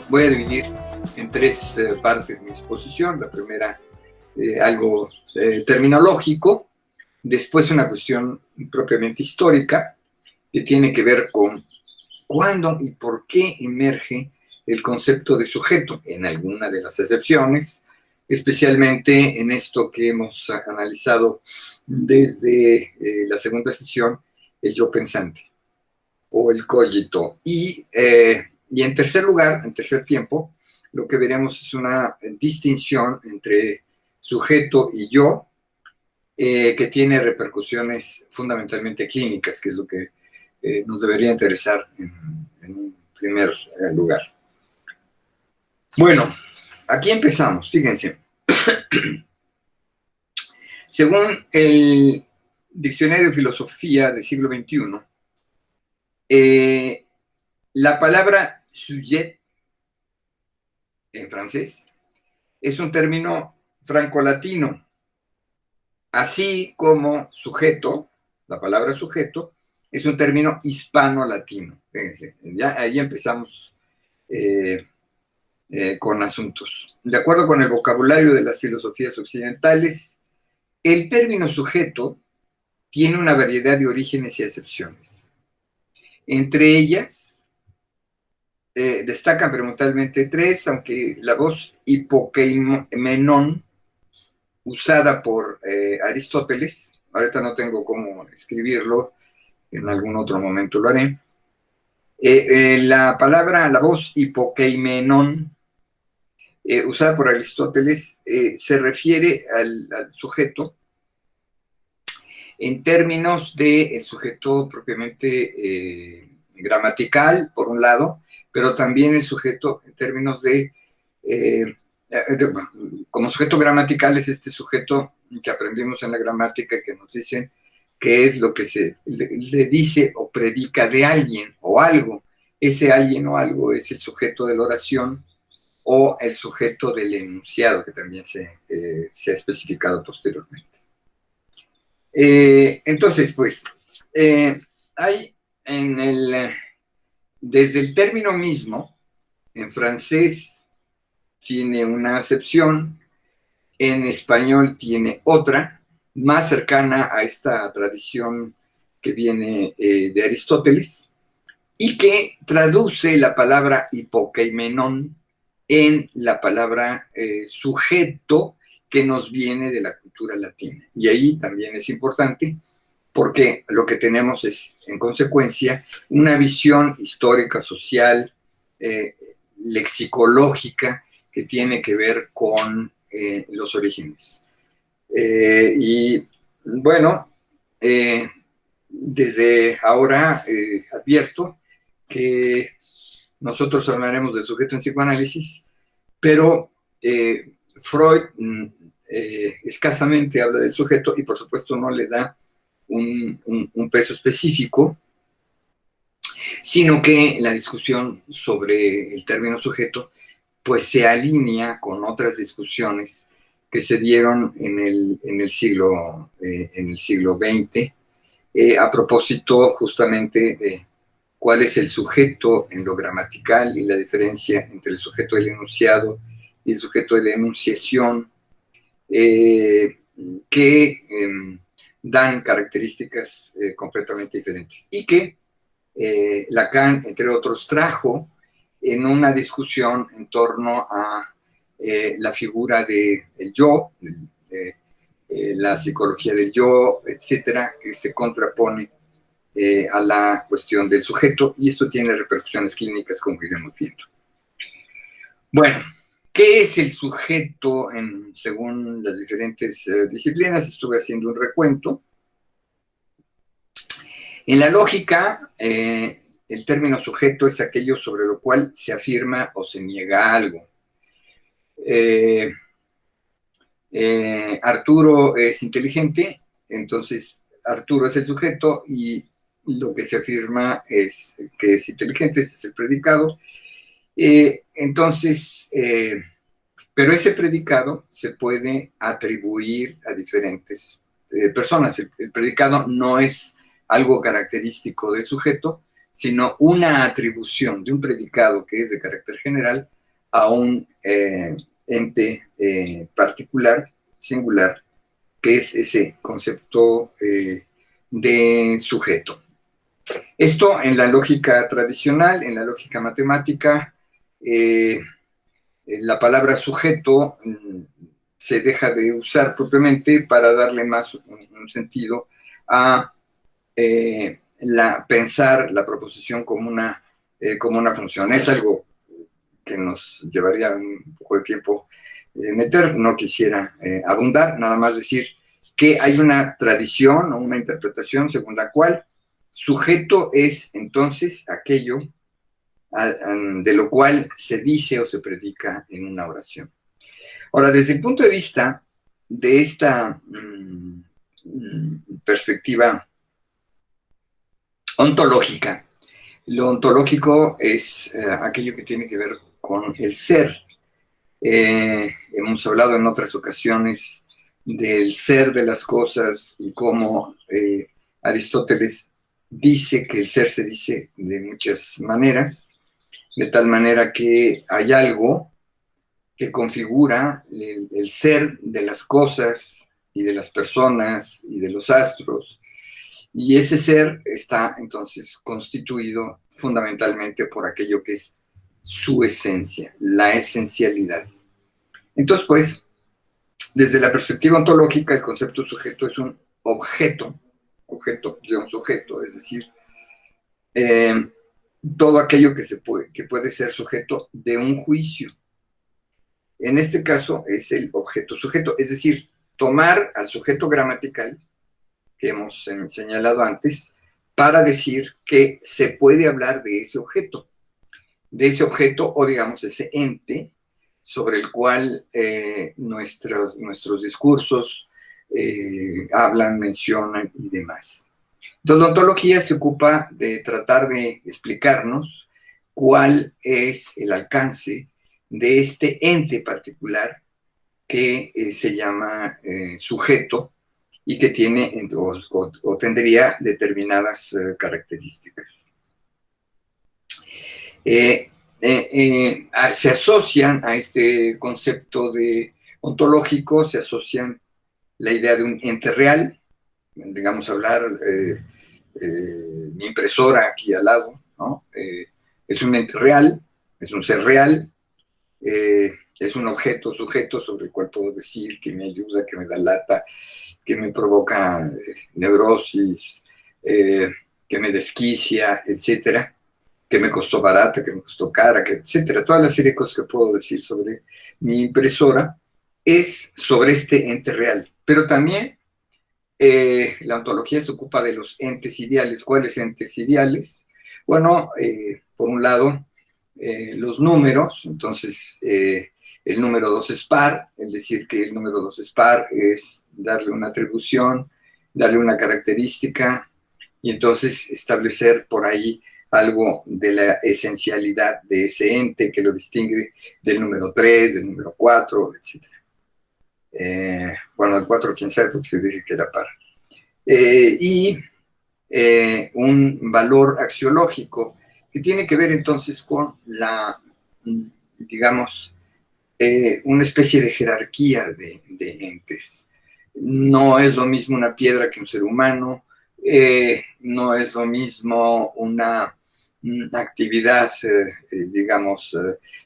Voy a dividir en tres partes mi exposición. La primera, algo terminológico, después una cuestión propiamente histórica, que tiene que ver con cuándo y por qué emerge el concepto de sujeto, en alguna de las excepciones, especialmente en esto que hemos analizado desde la segunda sesión, el yo pensante o el cogito. Y en tercer lugar, en tercer tiempo, lo que veremos es una distinción entre sujeto y yo, que tiene repercusiones fundamentalmente clínicas, que es lo que nos debería interesar en un primer lugar. Bueno, aquí empezamos, fíjense. Según el Diccionario de Filosofía del siglo XXI, la palabra sujet, en francés, es un término francolatino, así como sujeto, la palabra sujeto, es un término hispano-latino. Fíjense, ya ahí empezamos con asuntos. De acuerdo con el vocabulario de las filosofías occidentales, el término sujeto tiene una variedad de orígenes y acepciones. Entre ellas, destacan premuntalmente tres, aunque la voz hipokeimenón, usada por Aristóteles, ahorita no tengo cómo escribirlo, en algún otro momento lo haré. La voz hipokeimenón, usada por Aristóteles, se refiere al sujeto en términos del sujeto propiamente gramatical, por un lado, pero también el sujeto en términos como sujeto gramatical es este sujeto que aprendimos en la gramática, que nos dicen qué es lo que se le dice o predica de alguien o algo. Ese alguien o algo es el sujeto de la oración o el sujeto del enunciado, que también se ha especificado posteriormente. Entonces, pues, hay desde el término mismo, en francés tiene una acepción, en español tiene otra, más cercana a esta tradición que viene de Aristóteles, y que traduce la palabra hipokeimenón en la palabra sujeto, que nos viene de la cultura latina. Y ahí también es importante, porque lo que tenemos es, en consecuencia, una visión histórica, social, lexicológica, que tiene que ver con los orígenes. Y bueno, desde ahora advierto que nosotros hablaremos del sujeto en psicoanálisis, pero Freud escasamente habla del sujeto y por supuesto no le da un peso específico, sino que la discusión sobre el término sujeto pues se alinea con otras discusiones que se dieron en el siglo XX, a propósito justamente de cuál es el sujeto en lo gramatical y la diferencia entre el sujeto del enunciado y el sujeto de la enunciación, que dan características completamente diferentes y que Lacan, entre otros, trajo en una discusión en torno a la figura del yo, la psicología del yo, etcétera, que se contrapone a la cuestión del sujeto, y esto tiene repercusiones clínicas, como iremos viendo. Bueno, ¿qué es el sujeto según las diferentes disciplinas? Estuve haciendo un recuento. En la lógica, el término sujeto es aquello sobre lo cual se afirma o se niega algo. Arturo es inteligente, entonces Arturo es el sujeto y lo que se afirma es que es inteligente, ese es el predicado. Entonces, pero ese predicado se puede atribuir a diferentes personas. El predicado no es algo característico del sujeto, sino una atribución de un predicado que es de carácter general a un ente particular, singular, que es ese concepto de sujeto. Esto en la lógica tradicional, en la lógica matemática, la palabra sujeto se deja de usar propiamente para darle más un sentido a pensar la proposición como una función. Es algo que nos llevaría un poco de tiempo meter, no quisiera abundar, nada más decir que hay una tradición o una interpretación según la cual sujeto es entonces aquello de lo cual se dice o se predica en una oración. Ahora, desde el punto de vista de esta perspectiva ontológica, lo ontológico es aquello que tiene que ver con el ser. Hemos hablado en otras ocasiones del ser de las cosas y cómo Aristóteles dice que el ser se dice de muchas maneras, de tal manera que hay algo que configura el ser de las cosas y de las personas y de los astros, y ese ser está entonces constituido fundamentalmente por aquello que es su esencia, la esencialidad. Entonces, pues, desde la perspectiva ontológica, el concepto sujeto es un objeto de un sujeto, es decir, todo aquello que puede ser sujeto de un juicio. En este caso es el objeto sujeto, es decir, tomar al sujeto gramatical que hemos señalado antes para decir que se puede hablar de ese objeto o digamos ese ente sobre el cual nuestros discursos hablan, mencionan y demás. Entonces, la ontología se ocupa de tratar de explicarnos cuál es el alcance de este ente particular que se llama sujeto y que tiene o tendría determinadas características. Se asocian a este concepto de ontológico, se asocian la idea de un ente real, digamos hablar, mi impresora aquí al lado, ¿no? Es un ente real, es un ser real, es un objeto sujeto sobre el cual puedo decir que me ayuda, que me da lata, que me provoca neurosis, que me desquicia, etcétera, que me costó barata, que me costó cara, que etcétera. Toda la serie de cosas que puedo decir sobre mi impresora es sobre este ente real. Pero también la ontología se ocupa de los entes ideales. ¿Cuáles entes ideales? Bueno, por un lado, los números. Entonces, el número 2 es par, es decir, que el número 2 es par, es darle una atribución, darle una característica, y entonces establecer por ahí algo de la esencialidad de ese ente que lo distingue del número 3, del número 4, etc. Bueno, el 4 quién sabe porque se dije que era par. Y un valor axiológico que tiene que ver entonces con la, digamos, una especie de jerarquía de entes. No es lo mismo una piedra que un ser humano, no es lo mismo una actividad, digamos,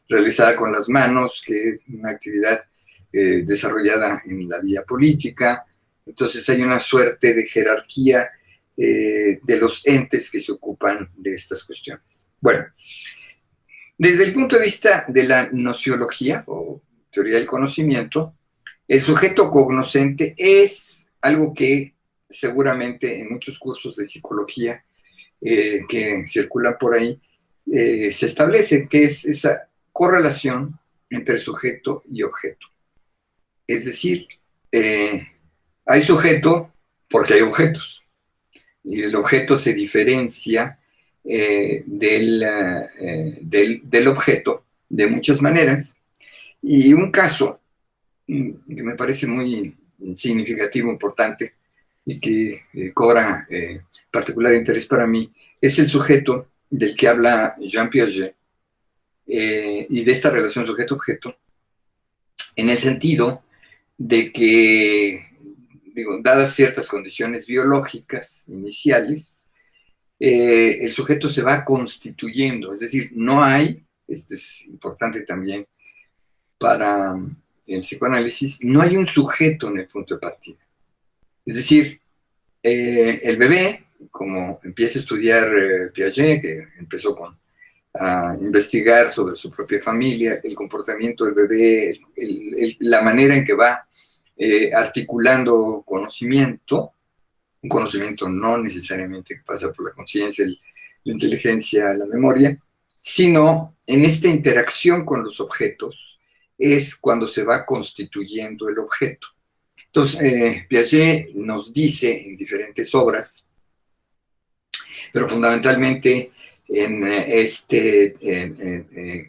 realizada con las manos que una actividad desarrollada en la vía política. Entonces hay una suerte de jerarquía de los entes que se ocupan de estas cuestiones. Bueno, desde el punto de vista de la nociología o teoría del conocimiento, el sujeto cognoscente es algo que seguramente en muchos cursos de psicología que circulan por ahí se establece, que es esa correlación entre sujeto y objeto. Es decir, hay sujeto porque hay objetos, y el objeto se diferencia del objeto de muchas maneras, y un caso que me parece muy significativo, importante, y que cobra particular interés para mí, es el sujeto del que habla Jean Piaget, y de esta relación sujeto-objeto, en el sentido de que, digo, dadas ciertas condiciones biológicas iniciales, el sujeto se va constituyendo, es decir, no hay, esto es importante también para el psicoanálisis, no hay un sujeto en el punto de partida. Es decir, el bebé, como empieza a estudiar Piaget, que empezó a investigar sobre su propia familia, el comportamiento del bebé, la manera en que va articulando conocimiento, un conocimiento no necesariamente que pasa por la conciencia, la inteligencia, la memoria, sino en esta interacción con los objetos es cuando se va constituyendo el objeto. Entonces, Piaget nos dice en diferentes obras, pero fundamentalmente en este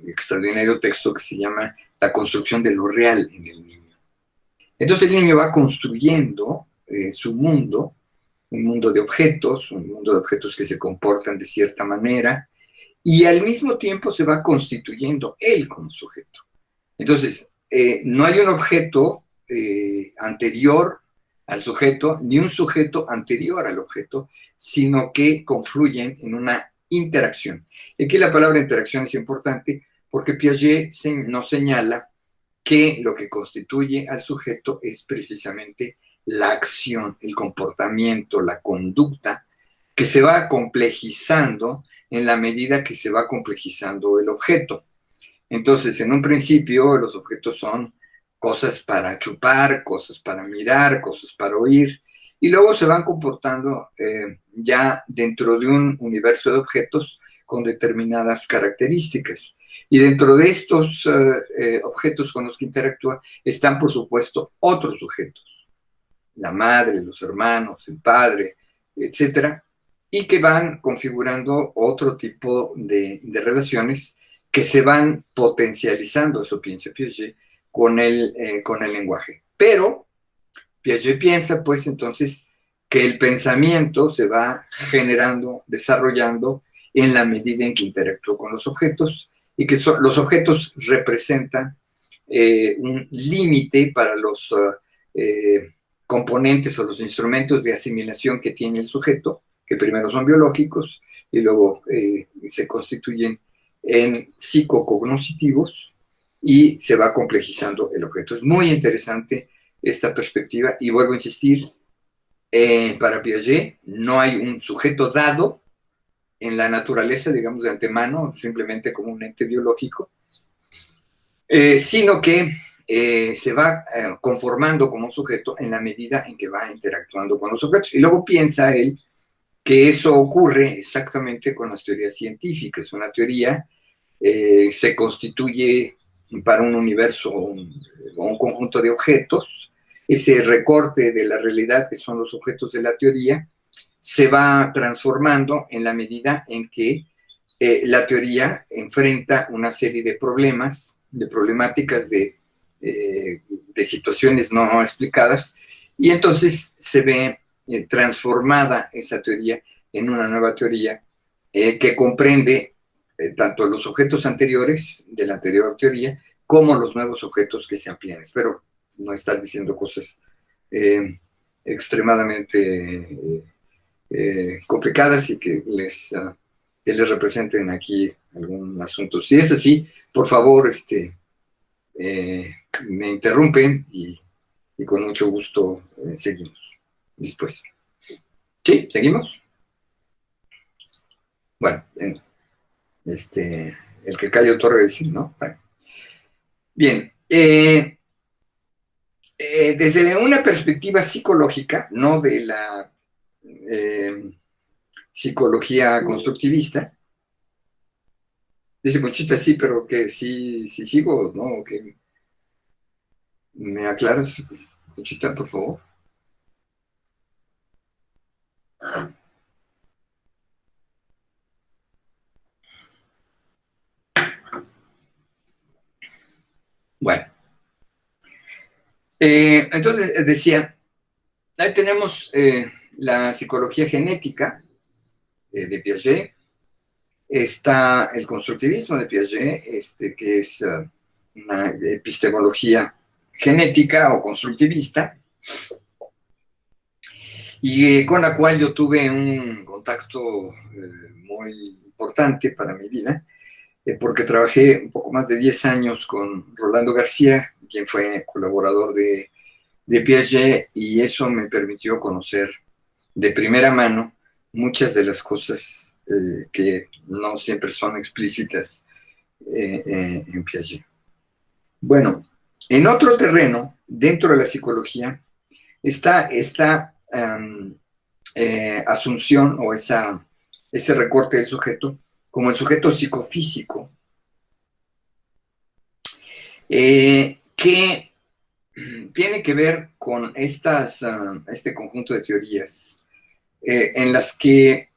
extraordinario texto que se llama La construcción de lo real en el niño. Entonces el niño va construyendo su mundo, un mundo de objetos, que se comportan de cierta manera, y al mismo tiempo se va constituyendo él como sujeto. Entonces, no hay un objeto anterior al sujeto, ni un sujeto anterior al objeto, sino que confluyen en una interacción. Aquí la palabra interacción es importante porque Piaget nos señala que lo que constituye al sujeto es precisamente la acción, el comportamiento, la conducta, que se va complejizando en la medida que se va complejizando el objeto. Entonces, en un principio, los objetos son cosas para chupar, cosas para mirar, cosas para oír, y luego se van comportando ya dentro de un universo de objetos con determinadas características. Y dentro de estos objetos con los que interactúa están, por supuesto, otros sujetos, la madre, los hermanos, el padre, etcétera, y que van configurando otro tipo de relaciones que se van potencializando, eso piensa Piaget, con el lenguaje. Pero Piaget piensa, pues, entonces, que el pensamiento se va generando, desarrollando en la medida en que interactúa con los objetos, y que los objetos representan un límite para los componentes o los instrumentos de asimilación que tiene el sujeto, que primero son biológicos y luego se constituyen en psicocognitivos y se va complejizando el objeto. Es muy interesante esta perspectiva y vuelvo a insistir, para Piaget no hay un sujeto dado en la naturaleza, digamos, de antemano, simplemente como un ente biológico, sino que se va conformando como sujeto en la medida en que va interactuando con los objetos. Y luego piensa él que eso ocurre exactamente con las teorías científicas. Una teoría se constituye para un universo o un conjunto de objetos. Ese recorte de la realidad, que son los objetos de la teoría, se va transformando en la medida en que la teoría enfrenta una serie de problemas, de problemáticas, de situaciones no explicadas, y entonces se ve transformada esa teoría en una nueva teoría que comprende tanto los objetos anteriores de la anterior teoría como los nuevos objetos que se amplían. Espero no estar diciendo cosas extremadamente complicadas y que les representen aquí algún asunto. Si es así, por favor, me interrumpen y con mucho gusto seguimos después. ¿Sí? ¿Seguimos? Bueno, el que calla otorga decir, ¿no? Bueno. Bien, desde una perspectiva psicológica, no de la psicología constructivista, dice Conchita, sí, pero que sí sigo, ¿no? Que ¿me aclaras, Conchita, por favor? Bueno, entonces decía, ahí tenemos la psicología genética de Piaget, Está el constructivismo de Piaget, que es una epistemología genética o constructivista, y con la cual yo tuve un contacto muy importante para mi vida, porque trabajé un poco más de 10 años con Rolando García, quien fue colaborador de Piaget, y eso me permitió conocer de primera mano muchas de las cosas que no siempre son explícitas en Piaget. Bueno, en otro terreno, dentro de la psicología, está esta asunción o ese recorte del sujeto como el sujeto psicofísico, que tiene que ver con este conjunto de teorías en las que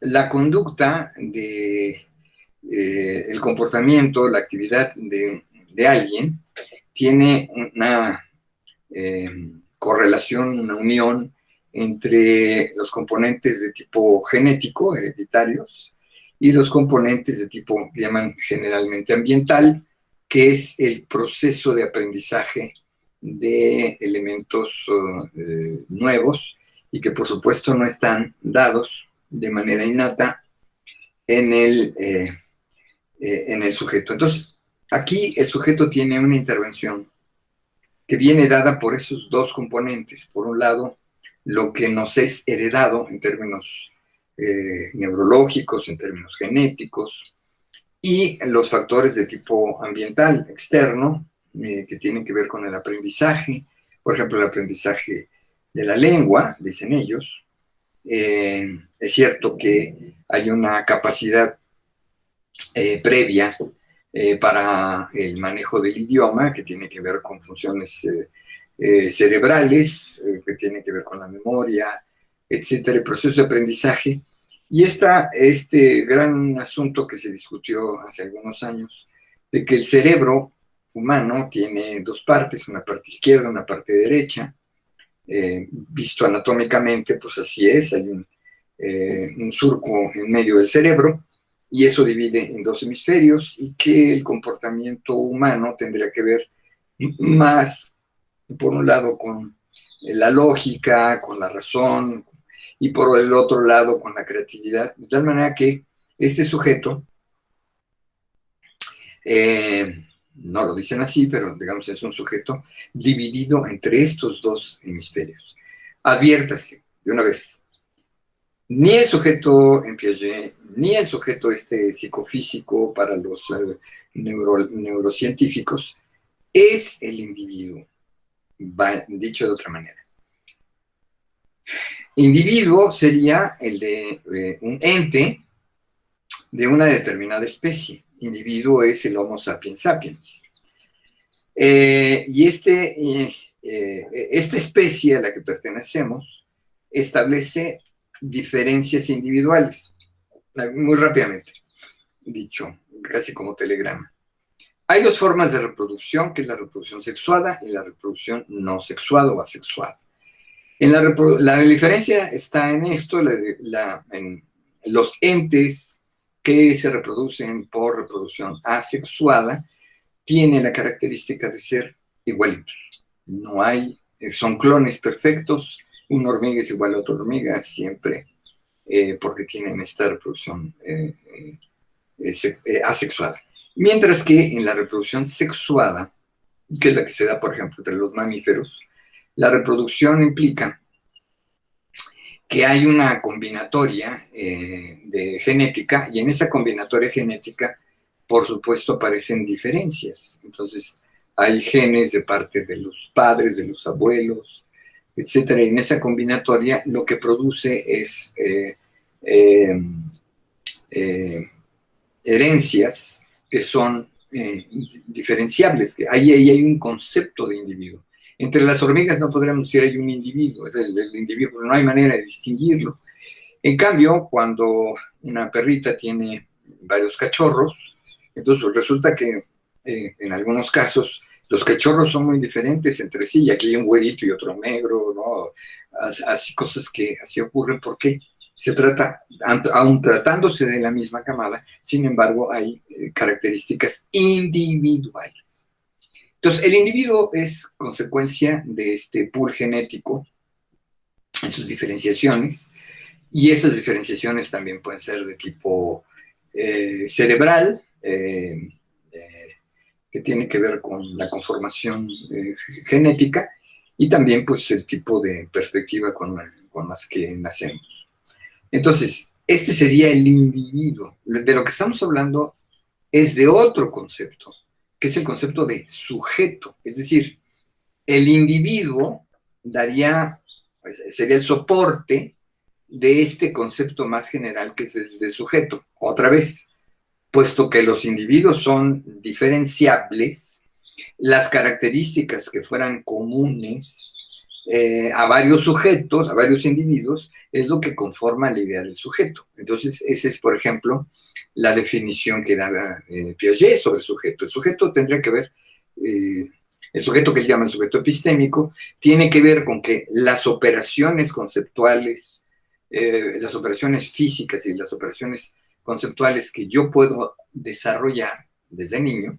la conducta el comportamiento, la actividad de alguien tiene una correlación, una unión entre los componentes de tipo genético, hereditarios, y los componentes de tipo, que llaman generalmente ambiental, que es el proceso de aprendizaje de elementos nuevos y que por supuesto no están dados de manera innata en el sujeto. Entonces, aquí el sujeto tiene una intervención que viene dada por esos dos componentes. Por un lado, lo que nos es heredado en términos neurológicos, en términos genéticos, y los factores de tipo ambiental, externo, que tienen que ver con el aprendizaje, por ejemplo, el aprendizaje de la lengua, dicen ellos. Es cierto que hay una capacidad previa para el manejo del idioma, que tiene que ver con funciones cerebrales, que tiene que ver con la memoria, etcétera, el proceso de aprendizaje. Y está este gran asunto que se discutió hace algunos años, de que el cerebro humano tiene dos partes, una parte izquierda, una parte derecha. Visto anatómicamente, pues así es, hay un surco en medio del cerebro, y eso divide en dos hemisferios, y que el comportamiento humano tendría que ver más, por un lado, con la lógica, con la razón, y por el otro lado con la creatividad, de tal manera que este sujeto, no lo dicen así, pero digamos es un sujeto dividido entre estos dos hemisferios. Adviértase de una vez, ni el sujeto en Piaget, ni el sujeto psicofísico para los neurocientíficos, es el individuo, dicho de otra manera. Individuo sería el de un ente de una determinada especie. Individuo es el Homo sapiens sapiens. Y esta especie a la que pertenecemos establece diferencias individuales. Muy rápidamente dicho, casi como telegrama. Hay dos formas de reproducción, que es la reproducción sexuada y la reproducción no sexuada o asexuada. La diferencia está en esto, en los entes que se reproducen por reproducción asexuada tienen la característica de ser igualitos. No hay, son clones perfectos, una hormiga es igual a otra hormiga siempre, porque tienen esta reproducción asexuada. Mientras que en la reproducción sexuada, que es la que se da, por ejemplo, entre los mamíferos, la reproducción implica que hay una combinatoria de genética, y en esa combinatoria genética, por supuesto, aparecen diferencias. Entonces, hay genes de parte de los padres, de los abuelos, etcétera. Y en esa combinatoria lo que produce es herencias que son diferenciables, que ahí hay un concepto de individuo. Entre las hormigas no podríamos decir hay un individuo, el individuo, no hay manera de distinguirlo. En cambio, cuando una perrita tiene varios cachorros, entonces resulta que en algunos casos los cachorros son muy diferentes entre sí, y aquí hay un güerito y otro negro, ¿no? Así cosas que así ocurren. ¿Por qué? Se trata, aun tratándose de la misma camada, sin embargo, hay características individuales. Entonces, el individuo es consecuencia de este pool genético en sus diferenciaciones, y esas diferenciaciones también pueden ser de tipo cerebral, que tiene que ver con la conformación genética, y también pues el tipo de perspectiva con las que nacemos. Entonces, este sería el individuo. De lo que estamos hablando es de otro concepto, que es el concepto de sujeto. Es decir, el individuo sería el soporte de este concepto más general que es el de sujeto. Otra vez, puesto que los individuos son diferenciables, las características que fueran comunes a varios sujetos, a varios individuos, es lo que conforma la idea del sujeto. Entonces, esa es, por ejemplo, la definición que daba Piaget sobre el sujeto. El sujeto tendría que ver, el sujeto que él llama el sujeto epistémico, tiene que ver con que las operaciones conceptuales, las operaciones físicas y las operaciones conceptuales que yo puedo desarrollar desde niño,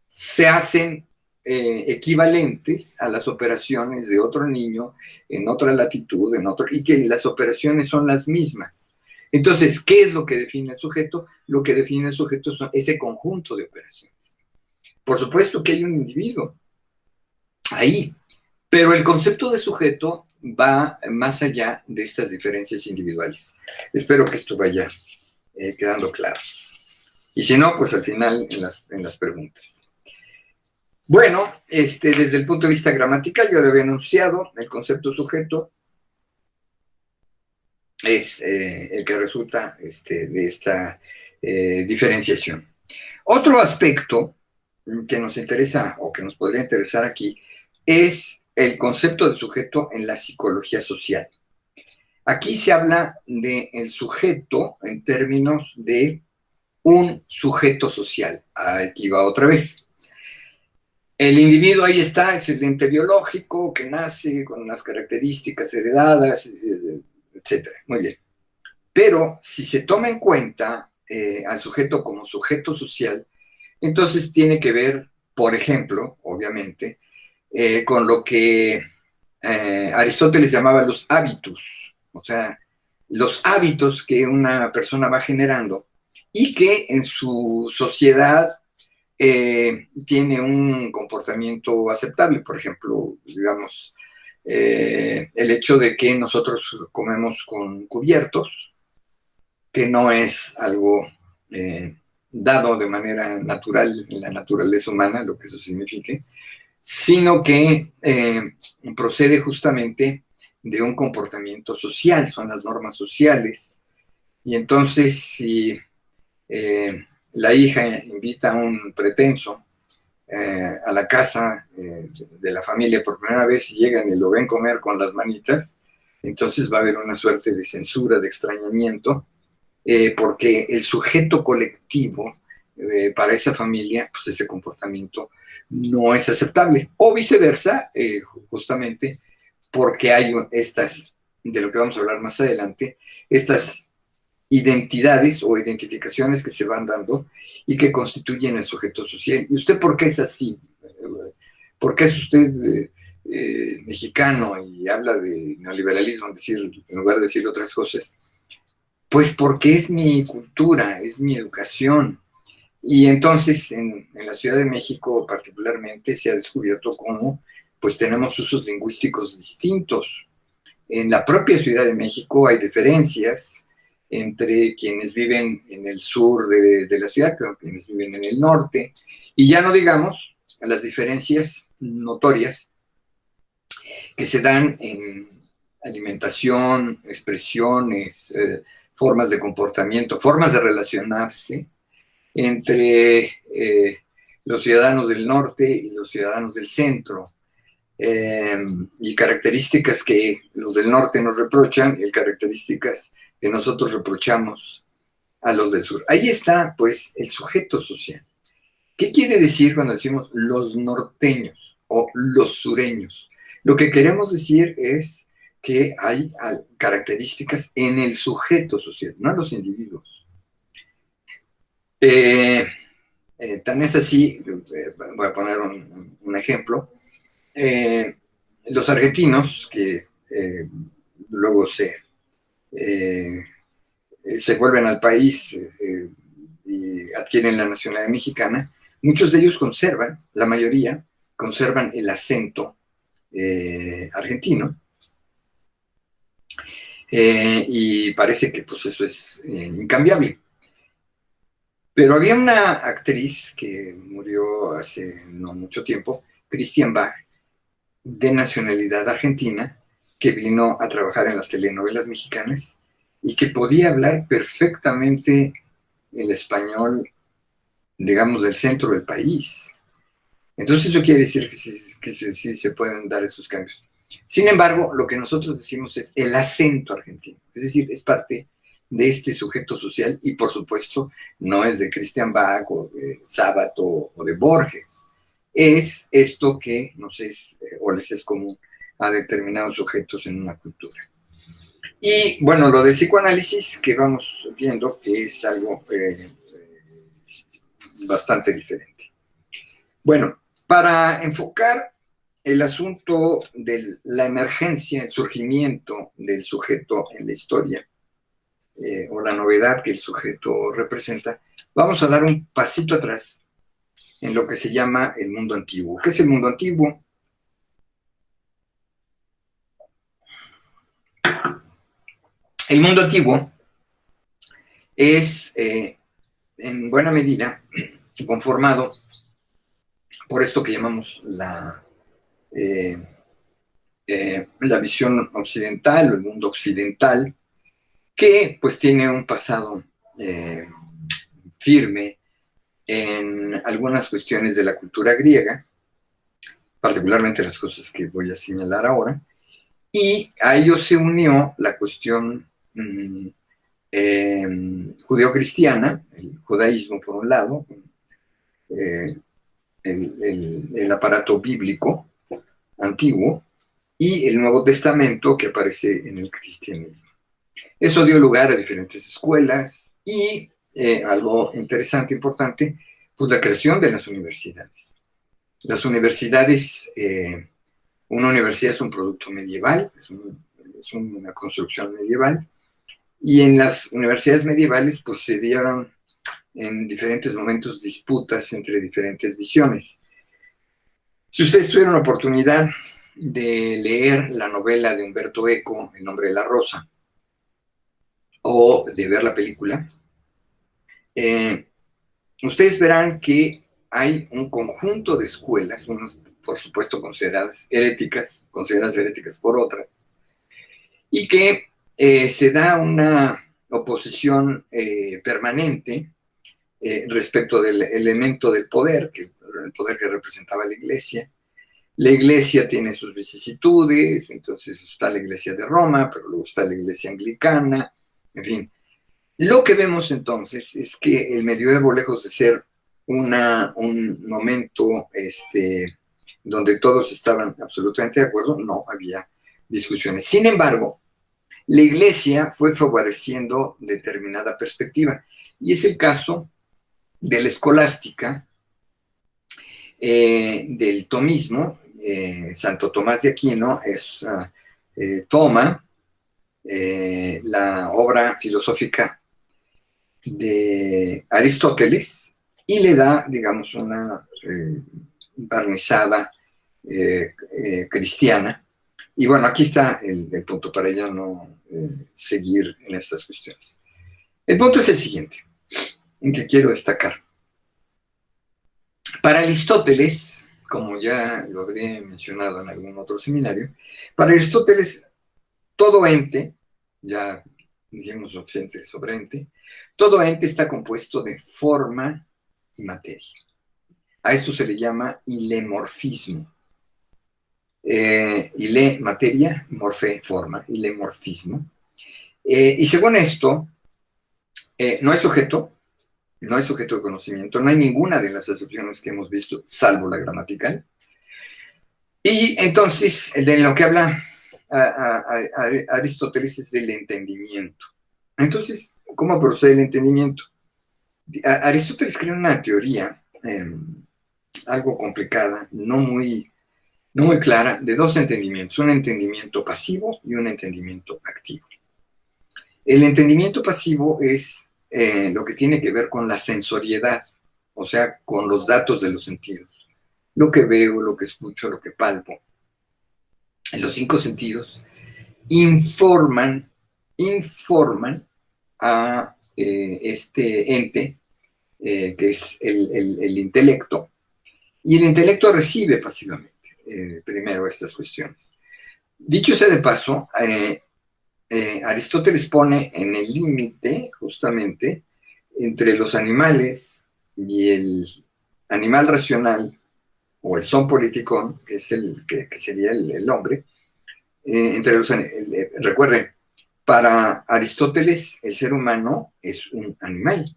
se hacen equivalentes a las operaciones de otro niño en otra latitud, y que las operaciones son las mismas. Entonces, ¿qué es lo que define el sujeto? Lo que define el sujeto son ese conjunto de operaciones. Por supuesto que hay un individuo ahí, pero el concepto de sujeto va más allá de estas diferencias individuales. Espero que esto vaya quedando claro. Y si no, pues al final en las preguntas. Bueno, desde el punto de vista gramatical, yo lo había anunciado, el concepto sujeto es el que resulta de esta diferenciación. Otro aspecto que nos interesa o que nos podría interesar aquí es el concepto de sujeto en la psicología social. Aquí se habla del sujeto en términos de un sujeto social. Aquí va otra vez. El individuo ahí está, es el ente biológico que nace con unas características heredadas, etc. Muy bien. Pero si se toma en cuenta al sujeto como sujeto social, entonces tiene que ver, por ejemplo, obviamente, con lo que Aristóteles llamaba los hábitos, o sea, los hábitos que una persona va generando y que en su sociedad tiene un comportamiento aceptable. Por ejemplo, digamos, el hecho de que nosotros comemos con cubiertos, que no es algo dado de manera natural en la naturaleza humana, lo que eso signifique, sino que procede justamente de un comportamiento social, son las normas sociales. Y entonces, si la hija invita a un pretenso a la casa de la familia por primera vez y llegan y lo ven comer con las manitas, entonces va a haber una suerte de censura, de extrañamiento, porque el sujeto colectivo para esa familia, pues ese comportamiento no es aceptable. O viceversa, justamente porque hay estas, de lo que vamos a hablar más adelante, estas identidades o identificaciones que se van dando y que constituyen el sujeto social. ¿Y usted por qué es así? ¿Por qué es usted mexicano y habla de neoliberalismo en lugar de decir otras cosas? Pues porque es mi cultura, es mi educación. Y entonces en la Ciudad de México particularmente se ha descubierto cómo pues tenemos usos lingüísticos distintos. En la propia Ciudad de México hay diferencias entre quienes viven en el sur de la ciudad, que quienes viven en el norte, y ya no digamos las diferencias notorias que se dan en alimentación, expresiones, formas de comportamiento, formas de relacionarse entre los ciudadanos del norte y los ciudadanos del centro, y características que los del norte nos reprochan y características que nosotros reprochamos a los del sur. Ahí está, pues, el sujeto social. ¿Qué quiere decir cuando decimos los norteños o los sureños? Lo que queremos decir es que hay características en el sujeto social, no en los individuos. Tan es así, voy a poner un ejemplo, los argentinos que luego se vuelven al país y adquieren la nacionalidad mexicana, muchos de ellos conservan, la mayoría, conservan el acento argentino, y parece que pues eso es incambiable. Pero había una actriz que murió hace no mucho tiempo, Christian Bach, de nacionalidad argentina, que vino a trabajar en las telenovelas mexicanas y que podía hablar perfectamente el español, digamos, del centro del país. Entonces eso quiere decir que sí se pueden dar esos cambios. Sin embargo, lo que nosotros decimos es el acento argentino, es decir, es parte de este sujeto social y por supuesto no es de Christian Bach o de Sábato o de Borges, es esto que nos es o les es común a determinados sujetos en una cultura. Y bueno, lo del psicoanálisis que vamos viendo que es algo bastante diferente. Bueno, para enfocar el asunto de la emergencia, el surgimiento del sujeto en la historia, o la novedad que el sujeto representa, vamos a dar un pasito atrás en lo que se llama el mundo antiguo. ¿Qué es el mundo antiguo? El mundo antiguo es, en buena medida, conformado por esto que llamamos la visión occidental o el mundo occidental, que pues tiene un pasado firme en algunas cuestiones de la cultura griega, particularmente las cosas que voy a señalar ahora, y a ello se unió la cuestión judeo-cristiana, el judaísmo por un lado, el aparato bíblico antiguo, y el Nuevo Testamento que aparece en el cristianismo. Eso dio lugar a diferentes escuelas y algo interesante, importante, pues la creación de las universidades. Las universidades, una universidad es un producto medieval, es una construcción medieval, y en las universidades medievales pues se dieron en diferentes momentos disputas entre diferentes visiones. Si ustedes tuvieron la oportunidad de leer la novela de Umberto Eco, El nombre de la rosa, o de ver la película, ustedes verán que hay un conjunto de escuelas, unas por supuesto consideradas heréticas por otras, y que se da una oposición permanente respecto del elemento del poder, el poder que representaba la Iglesia. La Iglesia tiene sus vicisitudes, entonces está la Iglesia de Roma, pero luego está la Iglesia anglicana, en fin. Lo que vemos entonces es que el medioevo, lejos de ser un momento donde todos estaban absolutamente de acuerdo, no había discusiones. Sin embargo, la Iglesia fue favoreciendo determinada perspectiva, y es el caso de la escolástica, del tomismo. Santo Tomás de Aquino toma la obra filosófica de Aristóteles y le da, digamos, una barnizada cristiana. Y bueno, aquí está el punto para ya no seguir en estas cuestiones. El punto es el siguiente, en que quiero destacar. Para Aristóteles, como ya lo habré mencionado en algún otro seminario, para Aristóteles todo ente, ya dijimos ente sobre ente, todo ente está compuesto de forma y materia. A esto se le llama ilemorfismo. Ile, materia, morfe, forma, ilemorfismo. Y según esto, no hay sujeto de conocimiento, no hay ninguna de las acepciones que hemos visto, salvo la gramatical. Y entonces, de lo que habla Aristóteles es del entendimiento. Entonces, ¿cómo procede el entendimiento? Aristóteles crea una teoría algo complicada, no muy clara, de dos entendimientos, un entendimiento pasivo y un entendimiento activo. El entendimiento pasivo es lo que tiene que ver con la sensoriedad, o sea, con los datos de los sentidos. Lo que veo, lo que escucho, lo que palpo. Los 5 sentidos informan a este ente, que es el intelecto, y el intelecto recibe pasivamente primero estas cuestiones. Dicho sea de paso, Aristóteles pone en el límite justamente entre los animales y el animal racional o el son politikon, que es que sería el hombre, recuerden, para Aristóteles el ser humano es un animal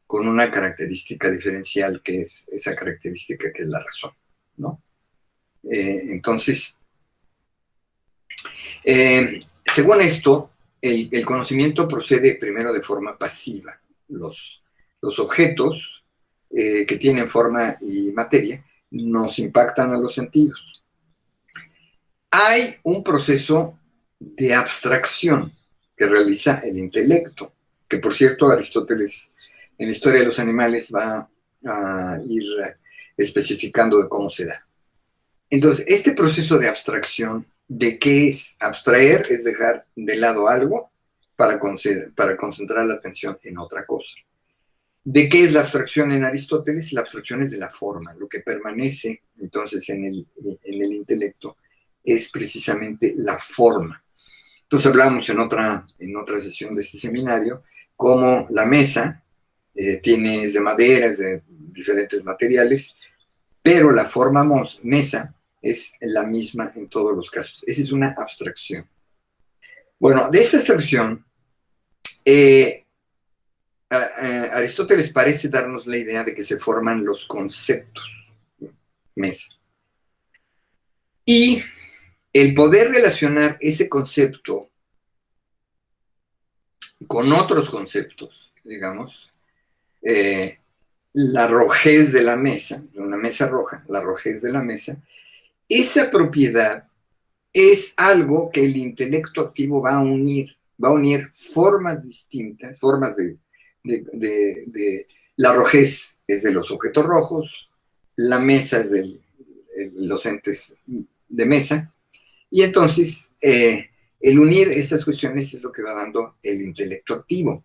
con una característica diferencial, que es esa característica que es la razón, ¿no? Entonces, según esto, el conocimiento procede primero de forma pasiva. Los objetos que tienen forma y materia nos impactan a los sentidos. Hay un proceso de abstracción que realiza el intelecto, que por cierto Aristóteles en la historia de los animales va a ir especificando de cómo se da. Entonces, este proceso de abstracción, ¿de qué es? Abstraer es dejar de lado algo para concentrar la atención en otra cosa. ¿De qué es la abstracción en Aristóteles? La abstracción es de la forma. Lo que permanece entonces en el intelecto es precisamente la forma. Entonces hablamos en otra sesión de este seminario cómo la mesa es de madera, es de diferentes materiales, pero la forma mesa es la misma en todos los casos. Esa es una abstracción. Bueno, de esta abstracción, Aristóteles parece darnos la idea de que se forman los conceptos, mesa. Y el poder relacionar ese concepto con otros conceptos, digamos, la rojez de la mesa, una mesa roja, la rojez de la mesa, esa propiedad es algo que el intelecto activo va a unir formas distintas, formas de la rojez es de los objetos rojos, la mesa es de los entes de mesa, y entonces el unir estas cuestiones es lo que va dando el intelecto activo.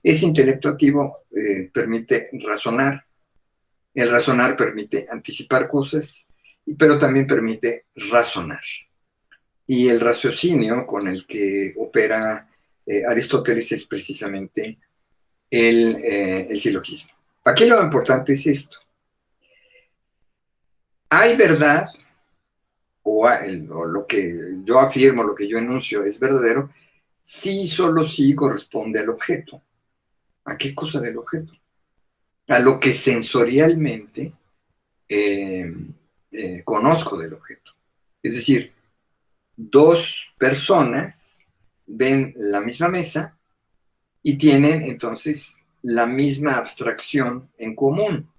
Ese intelecto activo permite razonar, el razonar permite anticipar cosas, pero también permite razonar. Y el raciocinio con el que opera Aristóteles es precisamente el silogismo. Aquí lo importante es esto. Hay verdad, o lo que yo afirmo, lo que yo enuncio es verdadero, si solo si corresponde al objeto. ¿A qué cosa del objeto? A lo que sensorialmente conozco del objeto. Es decir, dos personas ven la misma mesa y tienen entonces la misma abstracción en común.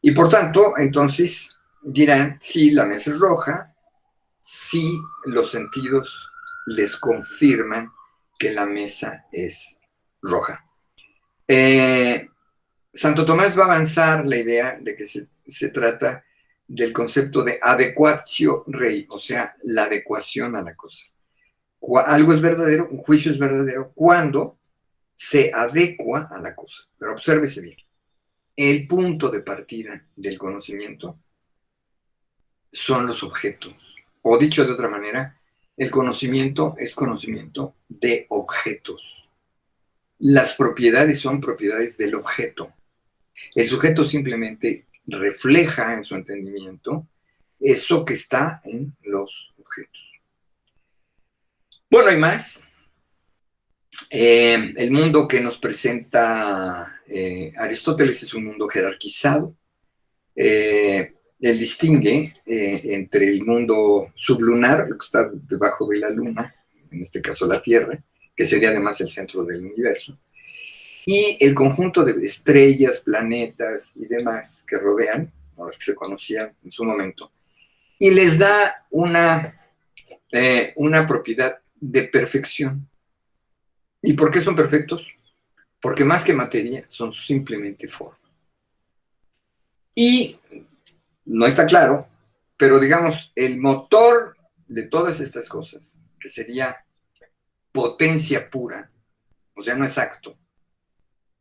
Y por tanto, entonces dirán, sí, la mesa es roja, sí, los sentidos les confirman que la mesa es roja. Santo Tomás va a avanzar la idea de que se trata del concepto de adequatio rei, o sea, la adecuación a la cosa. Algo es verdadero, un juicio es verdadero cuando se adecua a la cosa. Pero obsérvese bien, el punto de partida del conocimiento son los objetos. O dicho de otra manera, el conocimiento es conocimiento de objetos. Las propiedades son propiedades del objeto. El sujeto simplemente refleja en su entendimiento eso que está en los objetos. Bueno, hay más. El mundo que nos presenta Aristóteles es un mundo jerarquizado. él distingue entre el mundo sublunar, lo que está debajo de la luna, en este caso la Tierra, que sería además el centro del universo, y el conjunto de estrellas, planetas y demás que rodean, las que se conocían en su momento, y les da una propiedad de perfección. ¿Y por qué son perfectos? Porque más que materia, son simplemente forma. Y no está claro, pero digamos, el motor de todas estas cosas, que sería potencia pura, o sea, no exacto,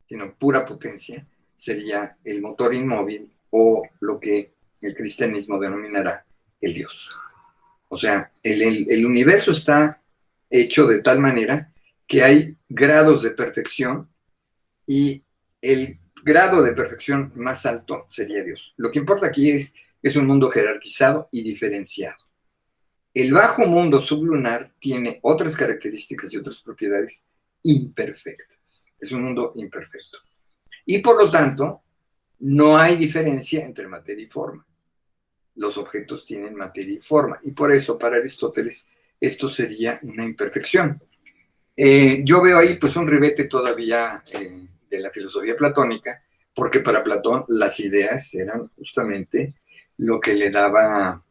sino pura potencia, sería el motor inmóvil o lo que el cristianismo denominará el Dios. O sea, el universo está hecho de tal manera que hay grados de perfección y el grado de perfección más alto sería Dios. Lo que importa aquí es un mundo jerarquizado y diferenciado. El bajo mundo sublunar tiene otras características y otras propiedades imperfectas. Es un mundo imperfecto. Y por lo tanto, no hay diferencia entre materia y forma. Los objetos tienen materia y forma. Y por eso, para Aristóteles, esto sería una imperfección. Yo veo ahí pues un ribete todavía de la filosofía platónica, porque para Platón las ideas eran justamente lo que le daba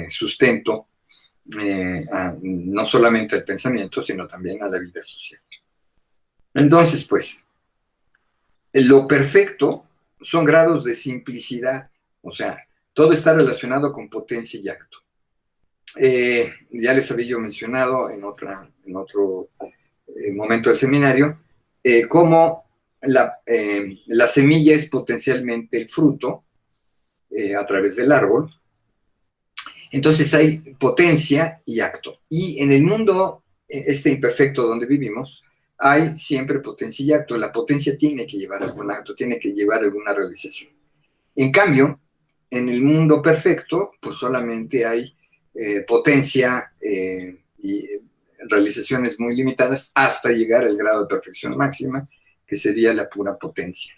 sustento no solamente al pensamiento, sino también a la vida social. Entonces, pues, lo perfecto son grados de simplicidad, o sea, todo está relacionado con potencia y acto. Ya les había yo mencionado en otro momento del seminario, cómo la semilla es potencialmente el fruto a través del árbol. Entonces hay potencia y acto. Y en el mundo este imperfecto donde vivimos, hay siempre potencia y acto. La potencia tiene que llevar algún acto, tiene que llevar alguna realización. En cambio, en el mundo perfecto, pues solamente hay potencia y realizaciones muy limitadas hasta llegar al grado de perfección máxima, que sería la pura potencia.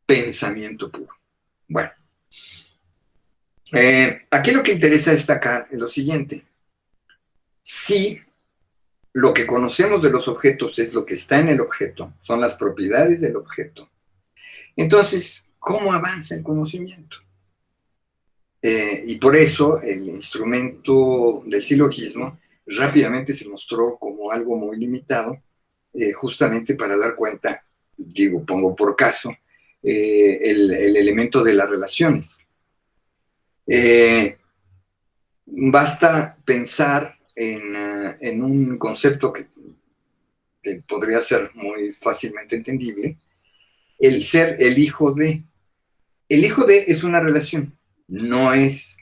Pensamiento puro. Bueno. Aquí lo que interesa destacar es lo siguiente. Si lo que conocemos de los objetos es lo que está en el objeto, son las propiedades del objeto, entonces, ¿cómo avanza el conocimiento? Y por eso el instrumento del silogismo rápidamente se mostró como algo muy limitado, justamente para dar cuenta, digo, pongo por caso, el elemento de las relaciones. Basta pensar en un concepto que podría ser muy fácilmente entendible, el ser el hijo de. El hijo de es una relación, no es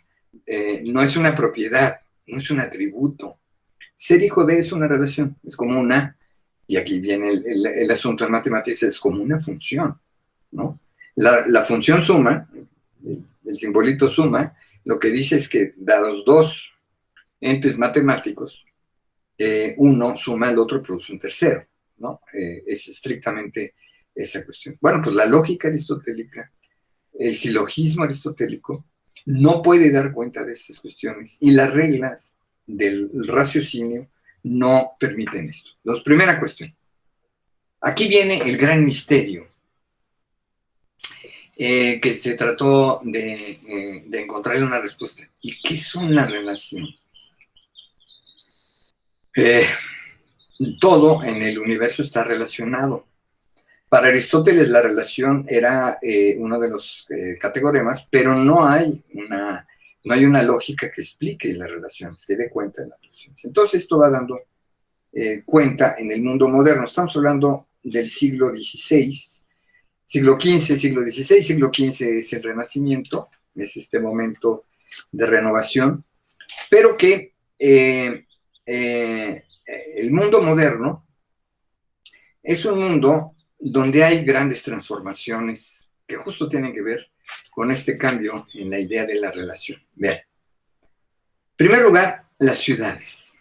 una propiedad, no es un atributo. Ser hijo de es una relación, es como una, y aquí viene el asunto en matemáticas, es como una función, ¿no? La función suma, el simbolito suma, lo que dice es que dados dos entes matemáticos, uno suma al otro, produce un tercero, ¿no? Es estrictamente esa cuestión. Bueno, pues la lógica aristotélica, el silogismo aristotélico, no puede dar cuenta de estas cuestiones y las reglas del raciocinio no permiten esto. Primera cuestión. Aquí viene el gran misterio que se trató de encontrarle una respuesta. ¿Y qué son las relaciones? Todo en el universo está relacionado. Para Aristóteles la relación era uno de los categoremas, pero no hay una lógica que explique las relaciones, que dé cuenta de las relaciones. Entonces esto va dando cuenta en el mundo moderno. Estamos hablando del siglo XVI, siglo XV, siglo XVI. Siglo XV es el Renacimiento, es este momento de renovación, pero que el mundo moderno es un mundo donde hay grandes transformaciones que justo tienen que ver con este cambio en la idea de la relación. Vean. En primer lugar, las ciudades.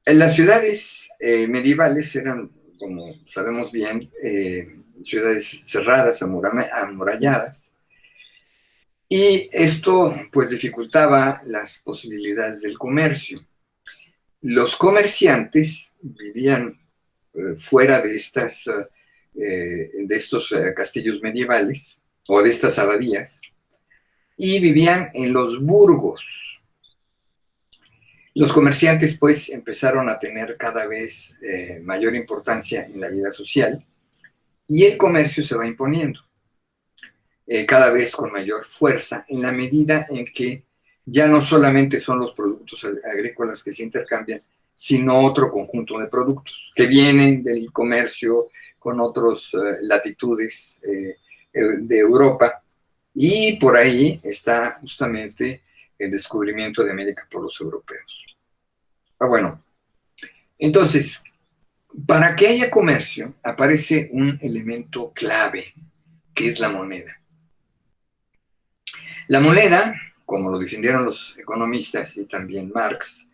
Las ciudades medievales eran, como sabemos bien, ciudades cerradas, amuralladas, Y esto pues dificultaba las posibilidades del comercio. Los comerciantes vivían fuera de estos castillos medievales o de estas abadías y vivían en los burgos. Los comerciantes pues empezaron a tener cada vez mayor importancia en la vida social y el comercio se va imponiendo cada vez con mayor fuerza en la medida en que ya no solamente son los productos agrícolas que se intercambian, sino otro conjunto de productos que vienen del comercio con otras latitudes de Europa. Y por ahí está justamente el descubrimiento de América por los europeos. Bueno, entonces, para que haya comercio aparece un elemento clave, que es la moneda. La moneda, como lo defendieron los economistas y también Marx,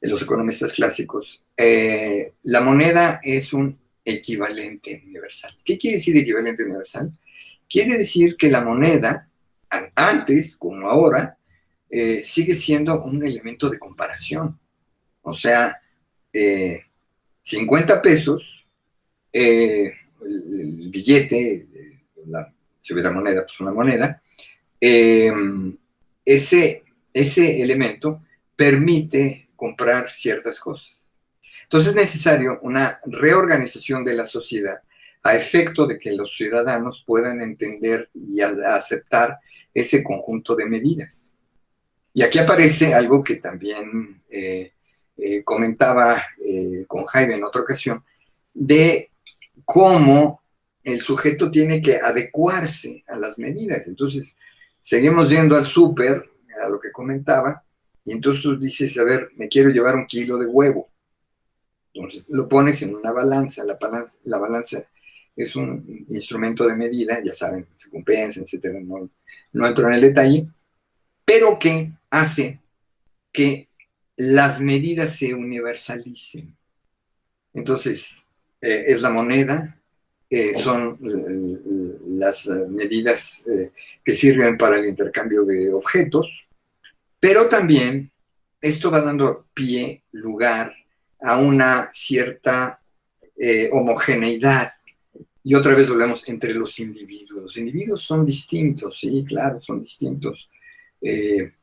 los economistas clásicos, la moneda es un equivalente universal. ¿Qué quiere decir equivalente universal? Quiere decir que la moneda, antes como ahora, sigue siendo un elemento de comparación. O sea, 50 pesos, el billete, si hubiera moneda, pues una moneda, ese elemento permite comprar ciertas cosas. Entonces es necesario una reorganización de la sociedad a efecto de que los ciudadanos puedan entender y aceptar ese conjunto de medidas. Y aquí aparece algo que también comentaba con Jaime en otra ocasión, de cómo el sujeto tiene que adecuarse a las medidas. Entonces, seguimos yendo al súper, a lo que comentaba, y entonces tú dices, a ver, me quiero llevar 1 kilo de huevo. Entonces lo pones en una balanza, la balanza es un instrumento de medida, ya saben, se compensa, etcétera, no entro en el detalle, pero que hace que las medidas se universalicen. Entonces, es la moneda, son las medidas que sirven para el intercambio de objetos, pero también esto va dando pie, lugar a una cierta homogeneidad. Y otra vez volvemos entre los individuos. Los individuos son distintos, sí, claro, son distintos. Eh,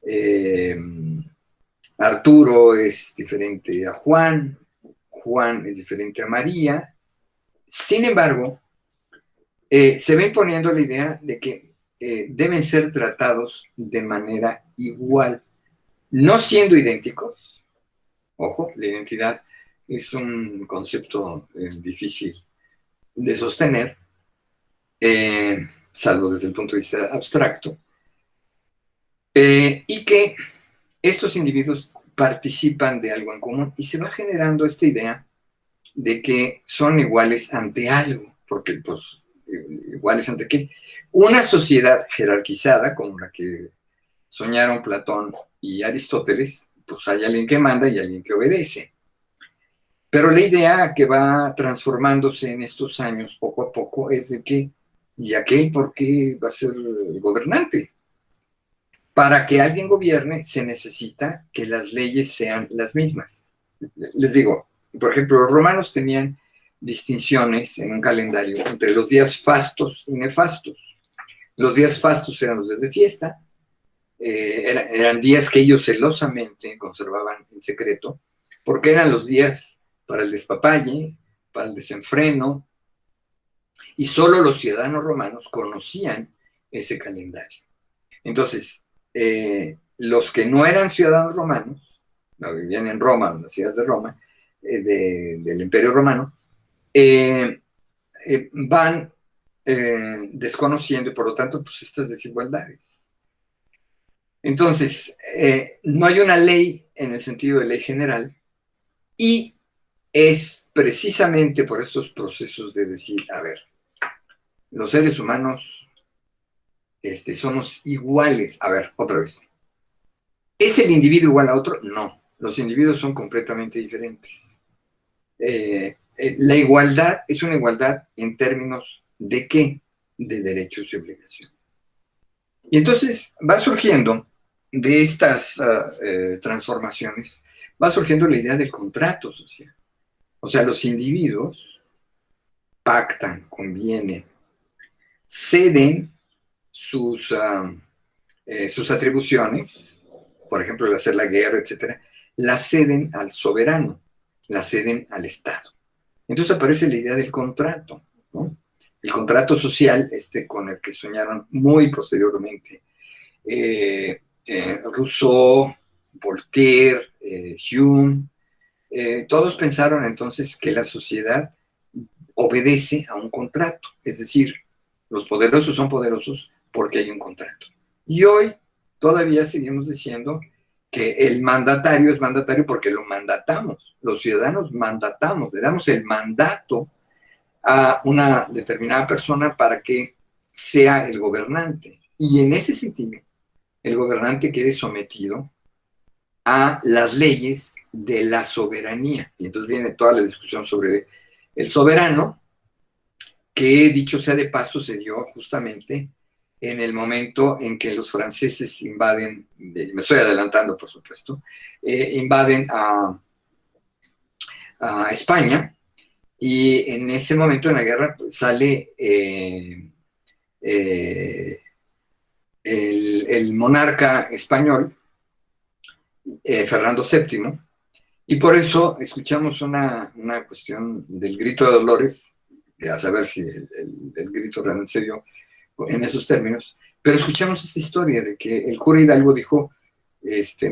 eh, Arturo es diferente a Juan, Juan es diferente a María. Sin embargo, se va imponiendo la idea de que deben ser tratados de manera igual, no siendo idénticos. Ojo, la identidad es un concepto difícil de sostener, salvo desde el punto de vista abstracto, y que estos individuos participan de algo en común y se va generando esta idea de que son iguales ante algo, porque pues iguales ante qué. Una sociedad jerarquizada como la que soñaron Platón y Aristóteles, pues hay alguien que manda y alguien que obedece. Pero la idea que va transformándose en estos años poco a poco es de que, ¿y aquel por qué va a ser el gobernante? Para que alguien gobierne se necesita que las leyes sean las mismas. Les digo, por ejemplo, los romanos tenían distinciones en un calendario entre los días fastos y nefastos. Los días fastos eran los días de fiesta, eran días que ellos celosamente conservaban en secreto, porque eran los días para el despapalle, para el desenfreno, y solo los ciudadanos romanos conocían ese calendario. Entonces, los que no eran ciudadanos romanos, no vivían en Roma, en las ciudades de Roma, del Imperio Romano, van desconociendo y por lo tanto, pues estas desigualdades. Entonces, no hay una ley en el sentido de ley general y es precisamente por estos procesos de decir, a ver, los seres humanos somos iguales. A ver, otra vez. ¿Es el individuo igual a otro? No, los individuos son completamente diferentes. La igualdad es una igualdad en términos de ¿qué? De derechos y obligaciones. Y entonces va surgiendo de estas transformaciones, va surgiendo la idea del contrato social. O sea, los individuos pactan, convienen, ceden sus atribuciones, por ejemplo, el hacer la guerra, etcétera, las ceden al soberano, las ceden al Estado. Entonces aparece la idea del contrato, ¿no? El contrato social, con el que soñaron muy posteriormente Rousseau, Voltaire, Hume, todos pensaron entonces que la sociedad obedece a un contrato, es decir, los poderosos son poderosos porque hay un contrato. Y hoy todavía seguimos diciendo que el mandatario es mandatario porque lo mandatamos, los ciudadanos mandatamos, le damos el mandato a una determinada persona para que sea el gobernante. Y en ese sentido, el gobernante quede sometido a las leyes de la soberanía. Y entonces viene toda la discusión sobre el soberano, que dicho sea de paso se dio justamente en el momento en que los franceses invaden, me estoy adelantando por supuesto, invaden a España, y en ese momento en la guerra pues, sale el monarca español, Fernando VII, y por eso escuchamos una cuestión del grito de Dolores, a saber si el grito realmente se dio en esos términos, pero escuchamos esta historia de que el cura Hidalgo dijo,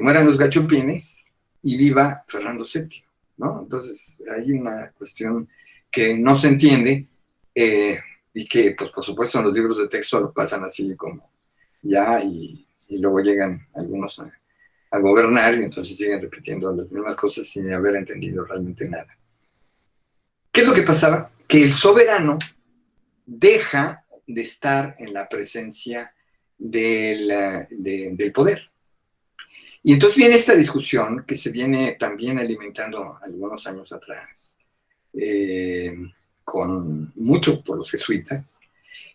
mueran los gachupines y viva Fernando VII, ¿no? Entonces hay una cuestión que no se entiende y que, pues por supuesto, en los libros de texto lo pasan así como ya y luego llegan algunos a gobernar y entonces siguen repitiendo las mismas cosas sin haber entendido realmente nada. ¿Qué es lo que pasaba? Que el soberano deja de estar en la presencia del poder. Y entonces viene esta discusión que se viene también alimentando algunos años atrás, con mucho por los jesuitas,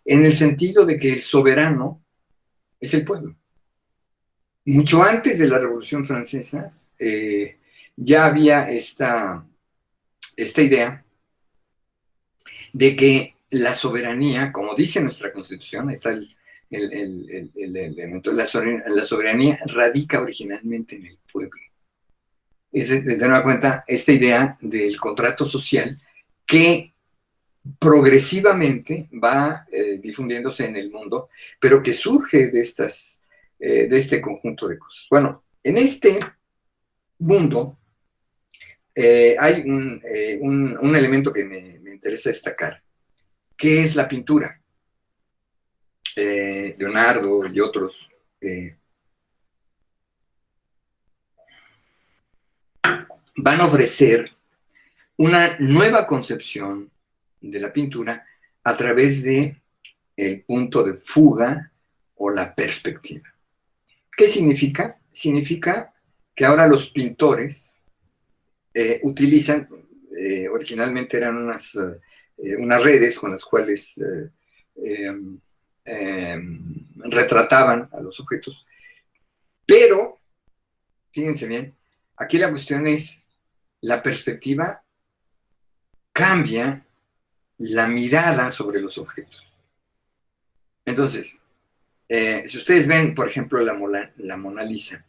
en el sentido de que el soberano es el pueblo. Mucho antes de la Revolución Francesa, ya había esta idea de que la soberanía, como dice nuestra Constitución, está el elemento, la soberanía radica originalmente en el pueblo. Es de nueva cuenta esta idea del contrato social que progresivamente va difundiéndose en el mundo, pero que surge de este conjunto de cosas. Bueno, en este mundo hay un elemento que me interesa destacar, que es la pintura. Leonardo y otros van a ofrecer una nueva concepción de la pintura a través de el punto de fuga o la perspectiva. ¿Qué significa? Significa que ahora los pintores utilizan, originalmente eran unas redes con las cuales retrataban a los objetos, pero, fíjense bien, aquí la cuestión es, la perspectiva cambia la mirada sobre los objetos. Entonces, si ustedes ven, por ejemplo, la Mona Lisa,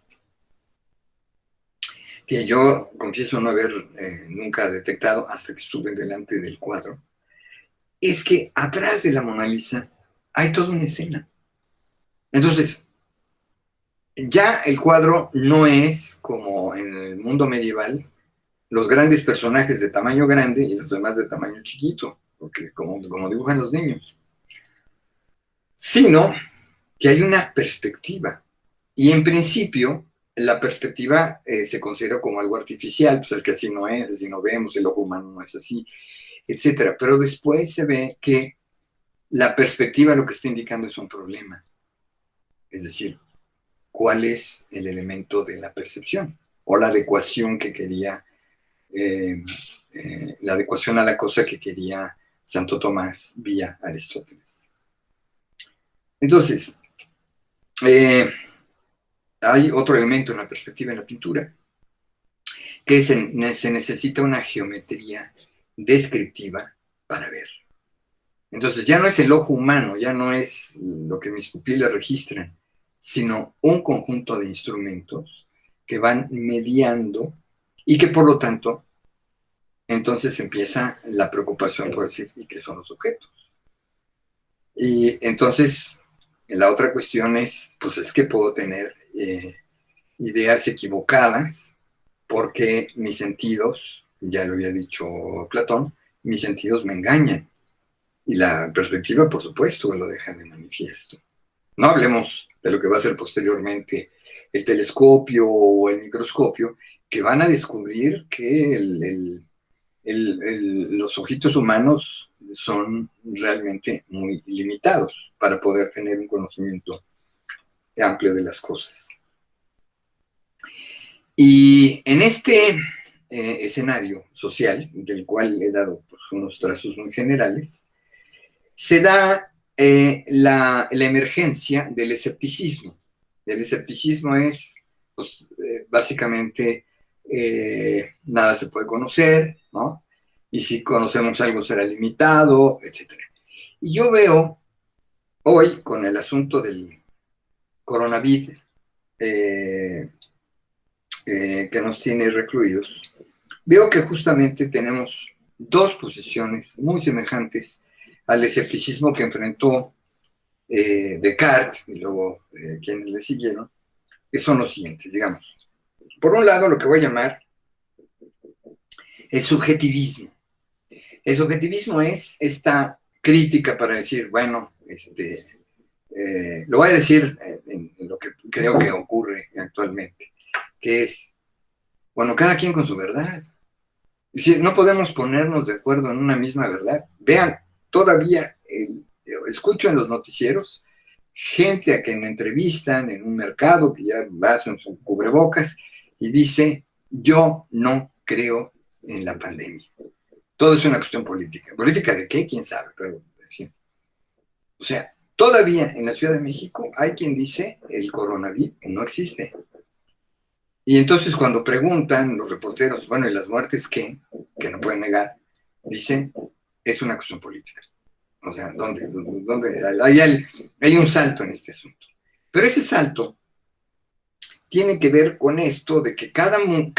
que yo confieso no haber nunca detectado hasta que estuve delante del cuadro, es que atrás de la Mona Lisa hay toda una escena. Entonces, ya el cuadro no es como en el mundo medieval, los grandes personajes de tamaño grande y los demás de tamaño chiquito, porque como dibujan los niños, sino que hay una perspectiva. Y en principio, la perspectiva se considera como algo artificial, pues es que así no es, así no vemos, el ojo humano no es así, etcétera. Pero después se ve que la perspectiva lo que está indicando es un problema. Es decir, ¿cuál es el elemento de la percepción? O la adecuación que quería, la adecuación a la cosa que quería Santo Tomás vía Aristóteles. Entonces, Eh, Hay otro elemento en la perspectiva en la pintura, que se necesita una geometría descriptiva para ver. Entonces ya no es el ojo humano, ya no es lo que mis pupilas registran, sino un conjunto de instrumentos que van mediando y que por lo tanto entonces empieza la preocupación por decir, ¿y qué son los objetos? Y entonces la otra cuestión es, pues es que puedo tener ideas equivocadas porque mis sentidos, ya lo había dicho Platón, mis sentidos me engañan. Y la perspectiva, por supuesto, lo deja de manifiesto. No hablemos de lo que va a ser posteriormente el telescopio o el microscopio, que van a descubrir que los ojitos humanos son realmente muy limitados para poder tener un conocimiento amplio de las cosas. Y en este escenario social, del cual he dado pues, unos trazos muy generales, se da la emergencia del escepticismo. El escepticismo es, pues, básicamente, nada se puede conocer, ¿no? Y si conocemos algo será limitado, etc. Y yo veo hoy, con el asunto del coronavirus que nos tiene recluidos, veo que justamente tenemos dos posiciones muy semejantes al escepticismo que enfrentó Descartes y luego quienes le siguieron, que son los siguientes, digamos. Por un lado, lo que voy a llamar el subjetivismo. El subjetivismo es esta crítica para decir, bueno, lo voy a decir en lo que creo que ocurre actualmente, que es, bueno, cada quien con su verdad. Si no podemos ponernos de acuerdo en una misma verdad, vean, todavía escucho en los noticieros gente a quien entrevistan en un mercado que ya va en su cubrebocas y dice, yo no creo en la pandemia. Todo es una cuestión política. ¿Política de qué? ¿Quién sabe? Pero, sí. O sea, todavía en la Ciudad de México hay quien dice el coronavirus no existe. Y entonces cuando preguntan los reporteros, bueno, ¿y las muertes qué? Que no pueden negar, dicen, es una cuestión política. O sea, ¿dónde? Hay un salto en este asunto. Pero ese salto tiene que ver con esto de que como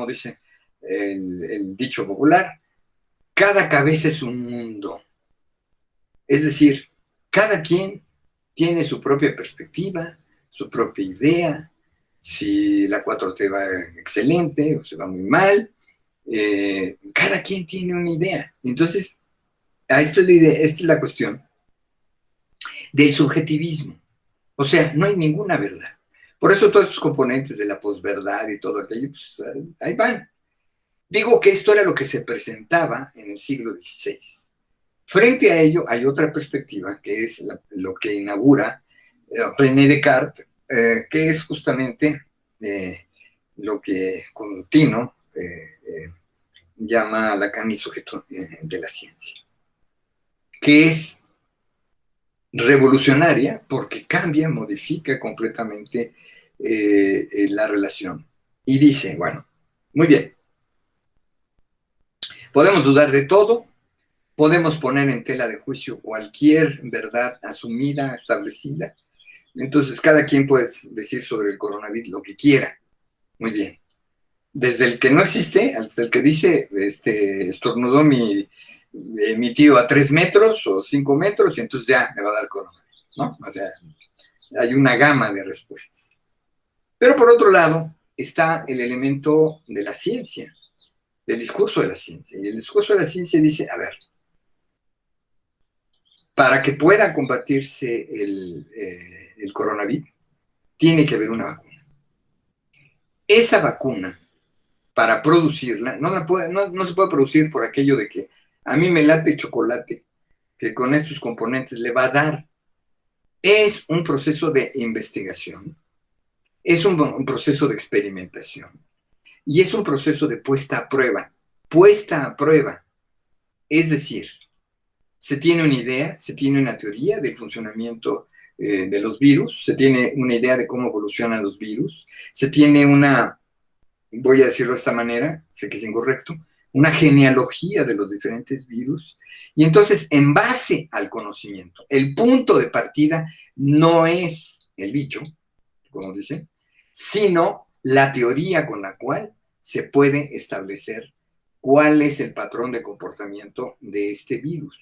dice el dicho popular, cada cabeza es un mundo. Es decir, cada quien tiene su propia perspectiva, su propia idea, si la 4T va excelente o se va muy mal, cada quien tiene una idea. Entonces, esta es la cuestión del subjetivismo. O sea, no hay ninguna verdad. Por eso todos estos componentes de la posverdad y todo aquello, pues ahí van. Digo que esto era lo que se presentaba en el siglo XVI. Frente a ello hay otra perspectiva, que es lo que inaugura René Descartes, que es justamente lo que Contino llama Lacan el sujeto de la ciencia, que es revolucionaria porque cambia, modifica completamente la relación. Y dice, bueno, muy bien, podemos dudar de todo, podemos poner en tela de juicio cualquier verdad asumida, establecida, entonces cada quien puede decir sobre el coronavirus lo que quiera, muy bien. Desde el que no existe, hasta el que dice, estornudó mi tío a 3 metros o 5 metros y entonces ya me va a dar coronavirus, ¿no? O sea, hay una gama de respuestas. Pero por otro lado está el elemento de la ciencia, del discurso de la ciencia. Y el discurso de la ciencia dice, a ver, para que pueda combatirse el coronavirus, tiene que haber una vacuna. Esa vacuna, para producirla, no se puede producir por aquello de que a mí me late chocolate, que con estos componentes le va a dar. Es un proceso de investigación, es un proceso de experimentación y es un proceso de puesta a prueba. Puesta a prueba, es decir, se tiene una idea, se tiene una teoría del funcionamiento de los virus, se tiene una idea de cómo evolucionan los virus, se tiene una, voy a decirlo de esta manera, sé que es incorrecto, una genealogía de los diferentes virus, y entonces en base al conocimiento, el punto de partida no es el bicho, como dicen, sino la teoría con la cual se puede establecer cuál es el patrón de comportamiento de este virus.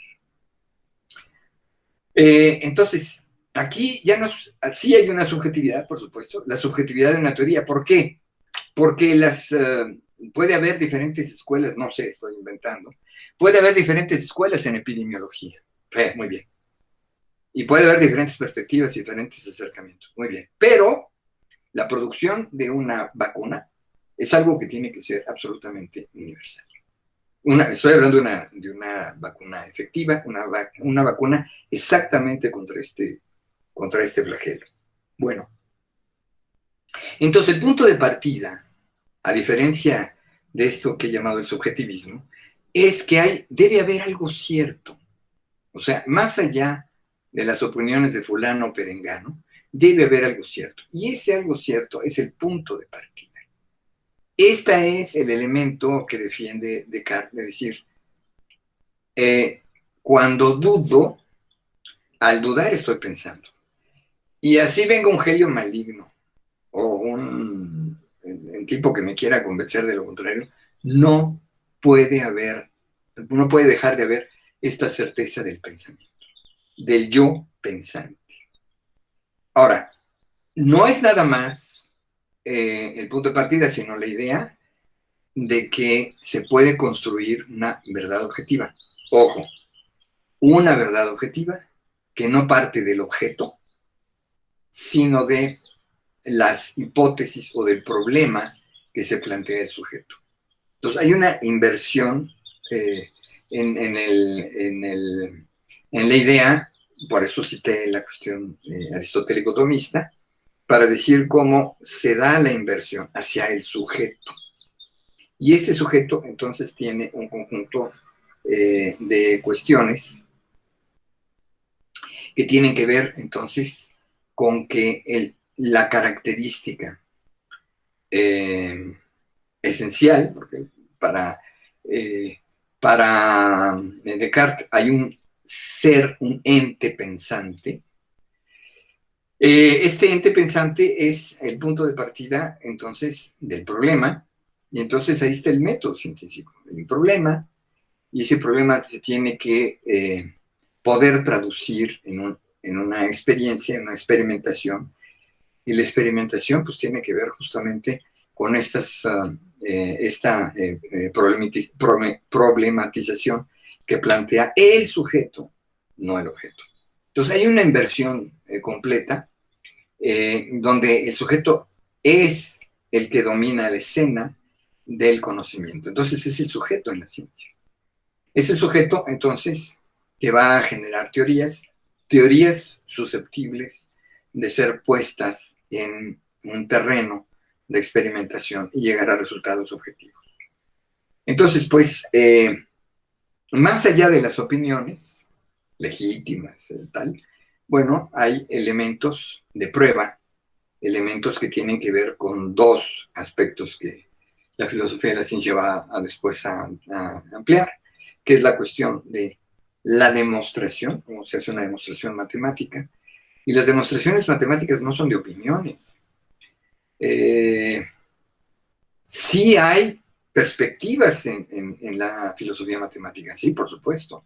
Entonces, aquí ya sí hay una subjetividad, por supuesto, la subjetividad de una teoría. ¿Por qué? Porque puede haber diferentes escuelas, no sé, estoy inventando, puede haber diferentes escuelas en epidemiología. Muy bien. Y puede haber diferentes perspectivas y diferentes acercamientos. Muy bien. Pero la producción de una vacuna es algo que tiene que ser absolutamente universal. Estoy hablando de una vacuna efectiva, una vacuna exactamente contra este flagelo. Bueno, entonces el punto de partida, a diferencia de esto que he llamado el subjetivismo, es que debe haber algo cierto. O sea, más allá de las opiniones de fulano o perengano, debe haber algo cierto. Y ese algo cierto es el punto de partida. Este es el elemento que defiende Descartes, de decir, cuando dudo, al dudar estoy pensando. Y así venga un genio maligno o un tipo que me quiera convencer de lo contrario, no puede dejar de haber esta certeza del pensamiento, del yo pensante. Ahora, no es nada más el punto de partida, sino la idea de que se puede construir una verdad objetiva. Ojo, una verdad objetiva que no parte del objeto, sino de las hipótesis o del problema que se plantea el sujeto. Entonces, hay una inversión en la idea, por eso cité la cuestión aristotélico-tomista, para decir cómo se da la inversión hacia el sujeto. Y este sujeto, entonces, tiene un conjunto de cuestiones que tienen que ver, entonces, con que la característica esencial, porque para Descartes hay un ser, un ente pensante. Este ente pensante es el punto de partida, entonces, del problema, y entonces ahí está el método científico. Hay un problema, y ese problema se tiene que poder traducir en una experiencia, en una experimentación, y la experimentación pues tiene que ver justamente con esta problematización que plantea el sujeto, no el objeto. Entonces hay una inversión completa donde el sujeto es el que domina la escena del conocimiento. Entonces es el sujeto en la ciencia. Es el sujeto, entonces, que va a generar teorías susceptibles de ser puestas en un terreno de experimentación y llegar a resultados objetivos. Entonces, pues, más allá de las opiniones legítimas, tal, bueno, hay elementos de prueba, elementos que tienen que ver con dos aspectos que la filosofía de la ciencia va después a ampliar, que es la cuestión de la demostración, cómo se hace una demostración matemática. Y las demostraciones matemáticas no son de opiniones. Sí hay perspectivas en la filosofía matemática, sí, por supuesto,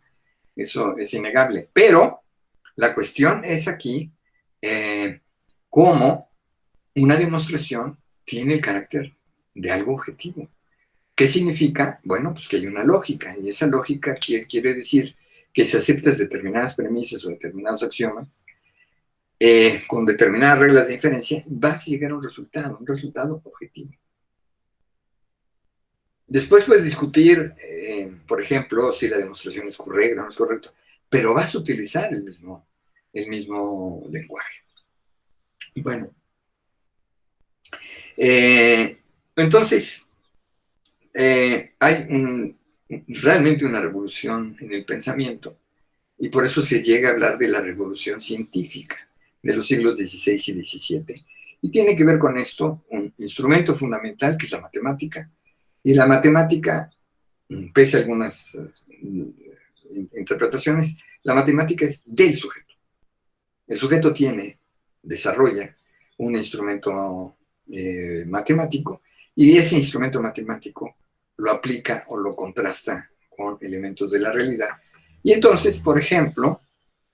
eso es innegable, pero la cuestión es aquí cómo una demostración tiene el carácter de algo objetivo. ¿Qué significa? Bueno, pues que hay una lógica, y esa lógica quiere decir que si aceptas determinadas premisas o determinados axiomas, con determinadas reglas de inferencia, vas a llegar a un resultado objetivo. Después puedes discutir, por ejemplo, si la demostración es correcta o no es correcta, pero vas a utilizar el mismo lenguaje. Bueno, entonces, hay realmente una revolución en el pensamiento, y por eso se llega a hablar de la revolución científica, de los siglos XVI y XVII. Y tiene que ver con esto un instrumento fundamental que es la matemática. Y la matemática, pese a algunas interpretaciones, la matemática es del sujeto. El sujeto desarrolla un instrumento matemático y ese instrumento matemático lo aplica o lo contrasta con elementos de la realidad. Y entonces, por ejemplo,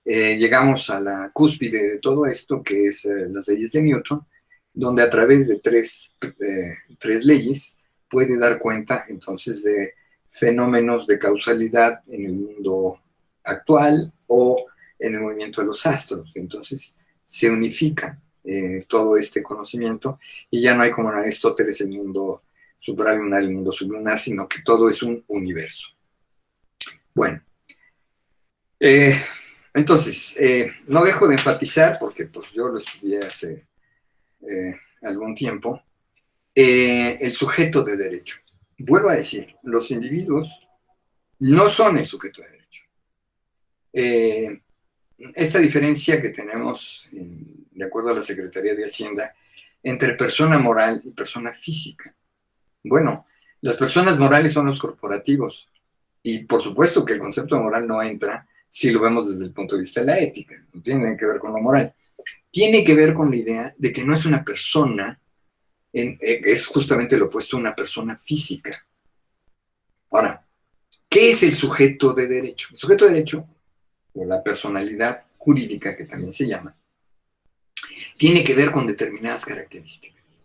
llegamos a la cúspide de todo esto, que es las leyes de Newton, donde a través de tres leyes puede dar cuenta entonces de fenómenos de causalidad en el mundo actual o en el movimiento de los astros. Entonces se unifica todo este conocimiento y ya no hay como en Aristóteles el mundo suprallunar, el mundo sublunar, sino que todo es un universo. Bueno, entonces, no dejo de enfatizar, porque pues, yo lo estudié hace algún tiempo, el sujeto de derecho. Vuelvo a decir, los individuos no son el sujeto de derecho. Esta diferencia que tenemos, de acuerdo a la Secretaría de Hacienda, entre persona moral y persona física. Bueno, las personas morales son los corporativos, y por supuesto que el concepto de moral no entra si lo vemos desde el punto de vista de la ética, no tiene que ver con lo moral. Tiene que ver con la idea de que no es una persona, es justamente lo opuesto a una persona física. Ahora, ¿qué es el sujeto de derecho? El sujeto de derecho, o la personalidad jurídica, que también se llama, tiene que ver con determinadas características.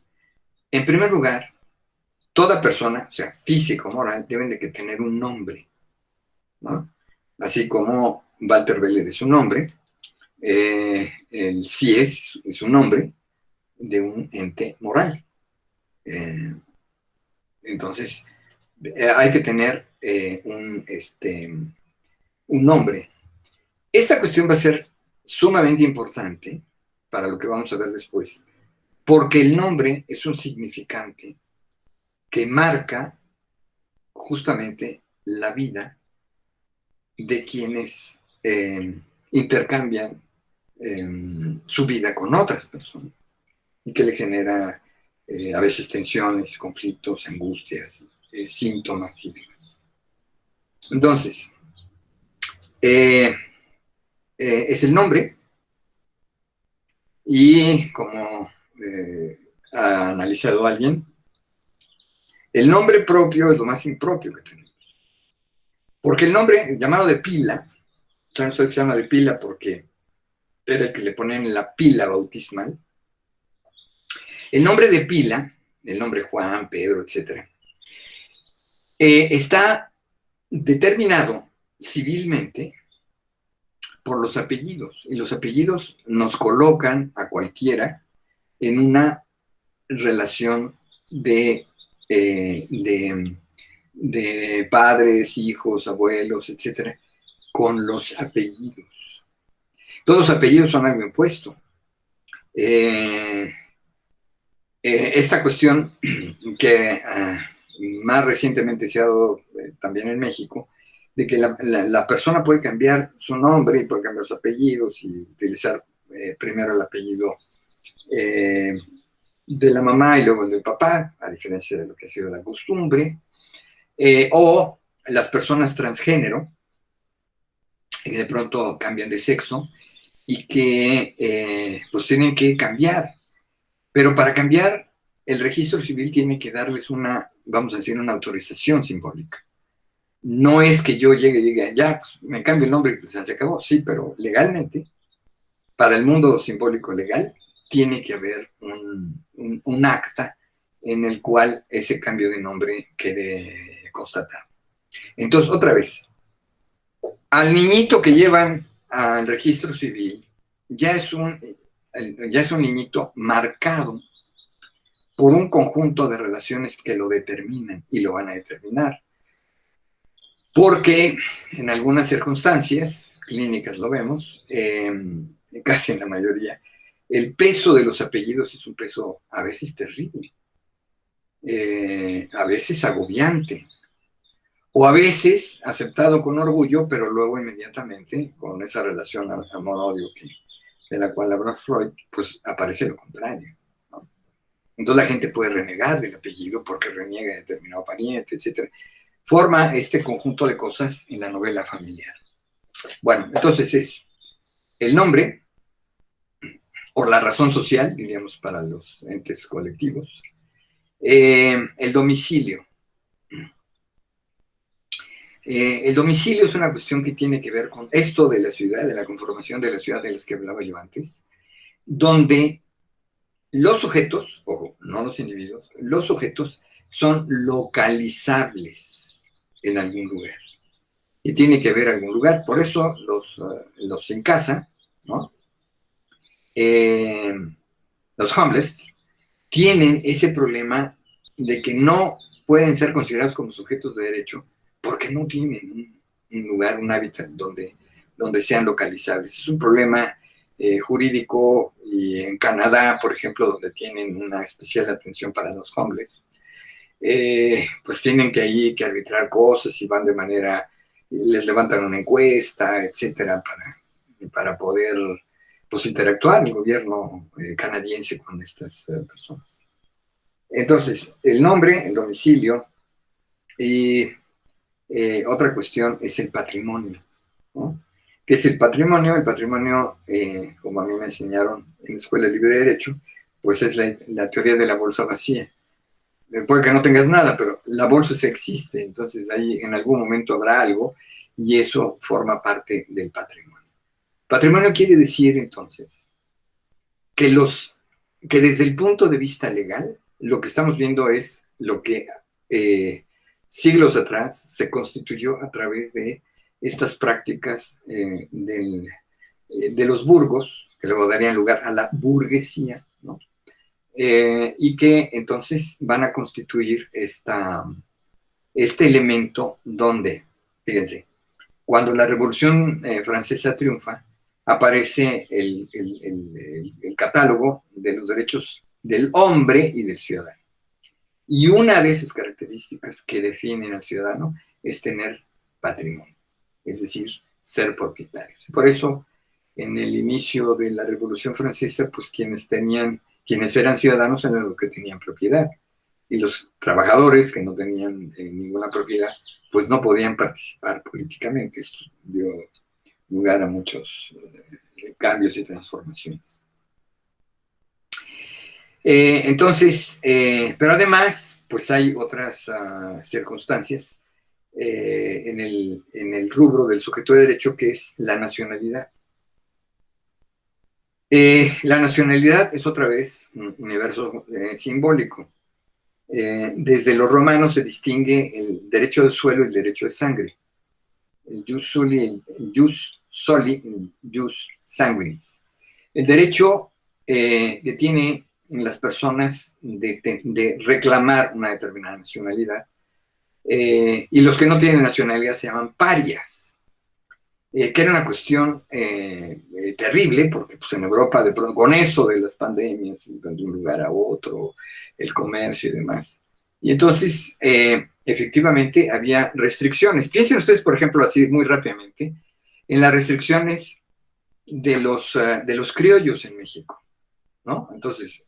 En primer lugar, toda persona, o sea, física o moral, deben de tener un nombre, ¿no? Así como Walter Belled es un nombre, el CIES es un nombre de un ente moral. Entonces, hay que tener un nombre. Esta cuestión va a ser sumamente importante para lo que vamos a ver después, porque el nombre es un significante que marca justamente la vida de quienes intercambian su vida con otras personas y que le genera a veces tensiones, conflictos, angustias, síntomas y demás. Entonces, es el nombre y como ha analizado alguien, el nombre propio es lo más impropio que tenemos. Porque el nombre llamado de pila, ¿saben ustedes que se llama de pila? Porque era el que le ponen la pila bautismal. El nombre de pila, el nombre Juan, Pedro, etc., está determinado civilmente por los apellidos. Y los apellidos nos colocan a cualquiera en una relación de padres, hijos, abuelos, etcétera, con los apellidos. Todos los apellidos son algo impuesto. Esta cuestión que más recientemente se ha dado también en México, de que la persona puede cambiar su nombre y puede cambiar sus apellidos y utilizar primero el apellido de la mamá y luego el del papá, a diferencia de lo que ha sido la costumbre, o las personas transgénero, que de pronto cambian de sexo y que pues tienen que cambiar. Pero para cambiar, el registro civil tiene que darles vamos a decir, una autorización simbólica. No es que yo llegue y diga, ya, pues me cambio el nombre y pues se acabó. Sí, pero legalmente, para el mundo simbólico legal, tiene que haber un acta en el cual ese cambio de nombre quede constatado. Entonces, otra vez, al niñito que llevan al registro civil ya es un niñito marcado por un conjunto de relaciones que lo determinan y lo van a determinar. Porque en algunas circunstancias clínicas lo vemos, casi en la mayoría, el peso de los apellidos es un peso a veces terrible, a veces agobiante, o a veces aceptado con orgullo, pero luego inmediatamente con esa relación amor-odio que de la cual habla Freud, pues aparece lo contrario, ¿no? Entonces la gente puede renegar del apellido porque reniega de determinado pariente, etc. Forma este conjunto de cosas en la novela familiar. Bueno, entonces es el nombre, o la razón social, diríamos, para los entes colectivos, el domicilio. El domicilio es una cuestión que tiene que ver con esto de la ciudad, de la conformación de la ciudad de las que hablaba yo antes, donde los sujetos, ojo, no los individuos, los sujetos son localizables en algún lugar. Y tiene que haber algún lugar. Por eso los en casa, ¿no? Los homeless, tienen ese problema de que no pueden ser considerados como sujetos de derecho porque no tienen un lugar, un hábitat donde sean localizables. Es un problema jurídico, y en Canadá, por ejemplo, donde tienen una especial atención para los homeless, pues tienen que ahí que arbitrar cosas y van de manera, les levantan una encuesta, etcétera, para poder pues interactuar el gobierno canadiense con estas personas. Entonces, el nombre, el domicilio, y otra cuestión es el patrimonio, ¿no? ¿Qué es el patrimonio? El patrimonio, como a mí me enseñaron en la Escuela Libre de Derecho, pues es la teoría de la bolsa vacía. Puede que no tengas nada, pero la bolsa sí existe, entonces ahí en algún momento habrá algo y eso forma parte del patrimonio. Patrimonio quiere decir entonces que desde el punto de vista legal, lo que estamos viendo es lo que siglos atrás se constituyó a través de estas prácticas de los burgos, que luego darían lugar a la burguesía, ¿no? Y que entonces van a constituir este elemento donde, fíjense, cuando la Revolución Francesa triunfa, aparece el catálogo de los derechos del hombre y del ciudadano. Y una de esas características que definen al ciudadano es tener patrimonio, es decir, ser propietarios. Por eso, en el inicio de la Revolución Francesa, pues quienes eran ciudadanos eran los que tenían propiedad. Y los trabajadores que no tenían ninguna propiedad, pues no podían participar políticamente. Esto dio lugar a muchos cambios y transformaciones. Entonces, pero además, pues hay otras circunstancias en el rubro del sujeto de derecho, que es la nacionalidad. La nacionalidad es otra vez un universo simbólico. Desde los romanos se distingue el derecho de suelo y el derecho de sangre. El jus soli, el jus sanguinis. El derecho que tiene las personas de reclamar una determinada nacionalidad, y los que no tienen nacionalidad se llaman parias, que era una cuestión terrible, porque pues, en Europa, de pronto, con esto de las pandemias, de un lugar a otro, el comercio y demás. Y entonces, efectivamente, había restricciones. Piensen ustedes, por ejemplo, así muy rápidamente, en las restricciones de los criollos en México, ¿no? Entonces,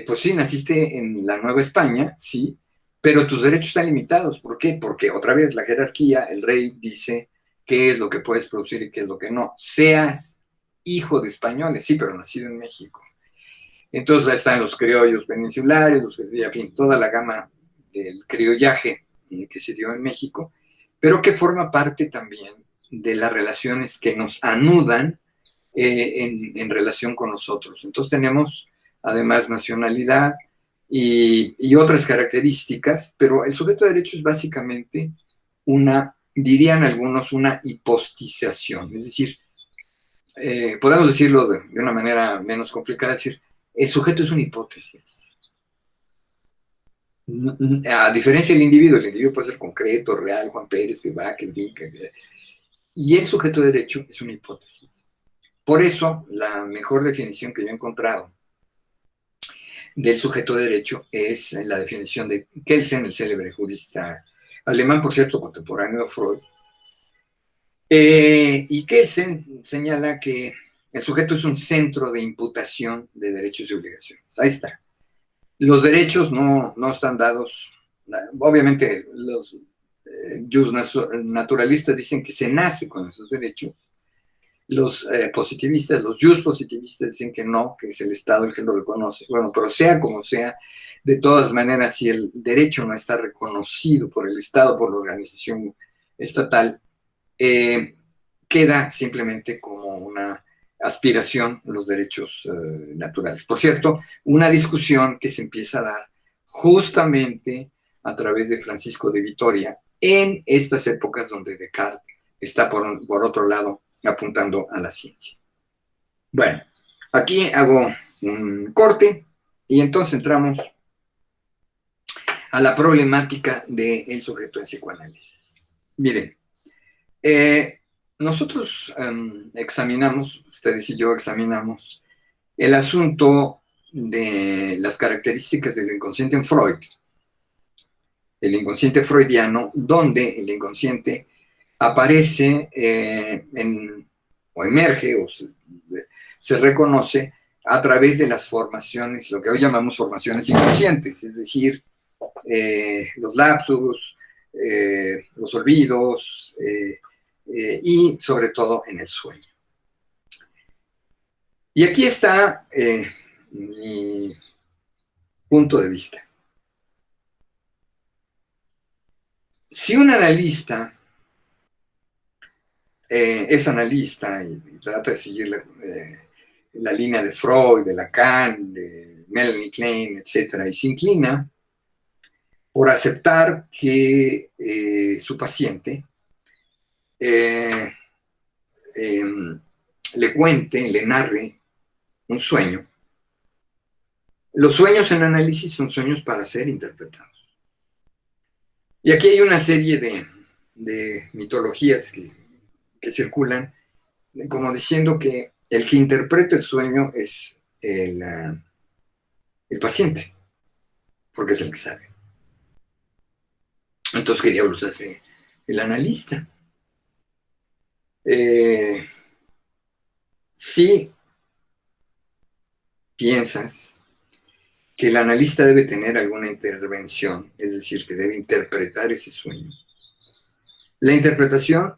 pues sí, naciste en la Nueva España, sí, pero tus derechos están limitados. ¿Por qué? Porque otra vez la jerarquía, el rey dice qué es lo que puedes producir y qué es lo que no. Seas hijo de españoles, sí, pero nacido en México. Entonces ahí están los criollos peninsulares, en fin, toda la gama del criollaje que se dio en México, pero que forma parte también de las relaciones que nos anudan en relación con nosotros. Entonces tenemos además nacionalidad y otras características, pero el sujeto de derecho es básicamente dirían algunos, una hipostización, es decir, podemos decirlo de una manera menos complicada, es decir, el sujeto es una hipótesis. A diferencia del individuo, el individuo puede ser concreto, real, Juan Pérez, Vivac, y el sujeto de derecho es una hipótesis. Por eso, la mejor definición que yo he encontrado del sujeto de derecho es la definición de Kelsen, el célebre jurista alemán, por cierto, contemporáneo de Freud. Y Kelsen señala que el sujeto es un centro de imputación de derechos y obligaciones. Ahí está. Los derechos no están dados. Obviamente los naturalistas dicen que se nace con esos derechos. Los positivistas, los positivistas dicen que no, que es el Estado el que lo reconoce. Bueno, pero sea como sea, de todas maneras, si el derecho no está reconocido por el Estado, por la organización estatal, queda simplemente como una aspiración los derechos naturales. Por cierto, una discusión que se empieza a dar justamente a través de Francisco de Vitoria en estas épocas donde Descartes está por otro lado apuntando a la ciencia. Bueno, aquí hago un corte y entonces entramos a la problemática del sujeto en psicoanálisis. Miren, nosotros examinamos, ustedes y yo examinamos el asunto de las características del inconsciente en Freud, el inconsciente freudiano, donde el inconsciente aparece o emerge o se reconoce a través de las formaciones, lo que hoy llamamos formaciones inconscientes, es decir, los lapsus, los olvidos y sobre todo en el sueño. Y aquí está mi punto de vista. Si un analista es analista y trata de seguir la línea de Freud, de Lacan, de Melanie Klein, etc., y se inclina por aceptar que su paciente le cuente, le narre un sueño. Los sueños en análisis son sueños para ser interpretados. Y aquí hay una serie de mitologías que circulan, como diciendo que el que interpreta el sueño es el paciente, porque es el que sabe. Entonces, ¿qué diablos hace el analista? Si piensas que el analista debe tener alguna intervención, es decir, que debe interpretar ese sueño, la interpretación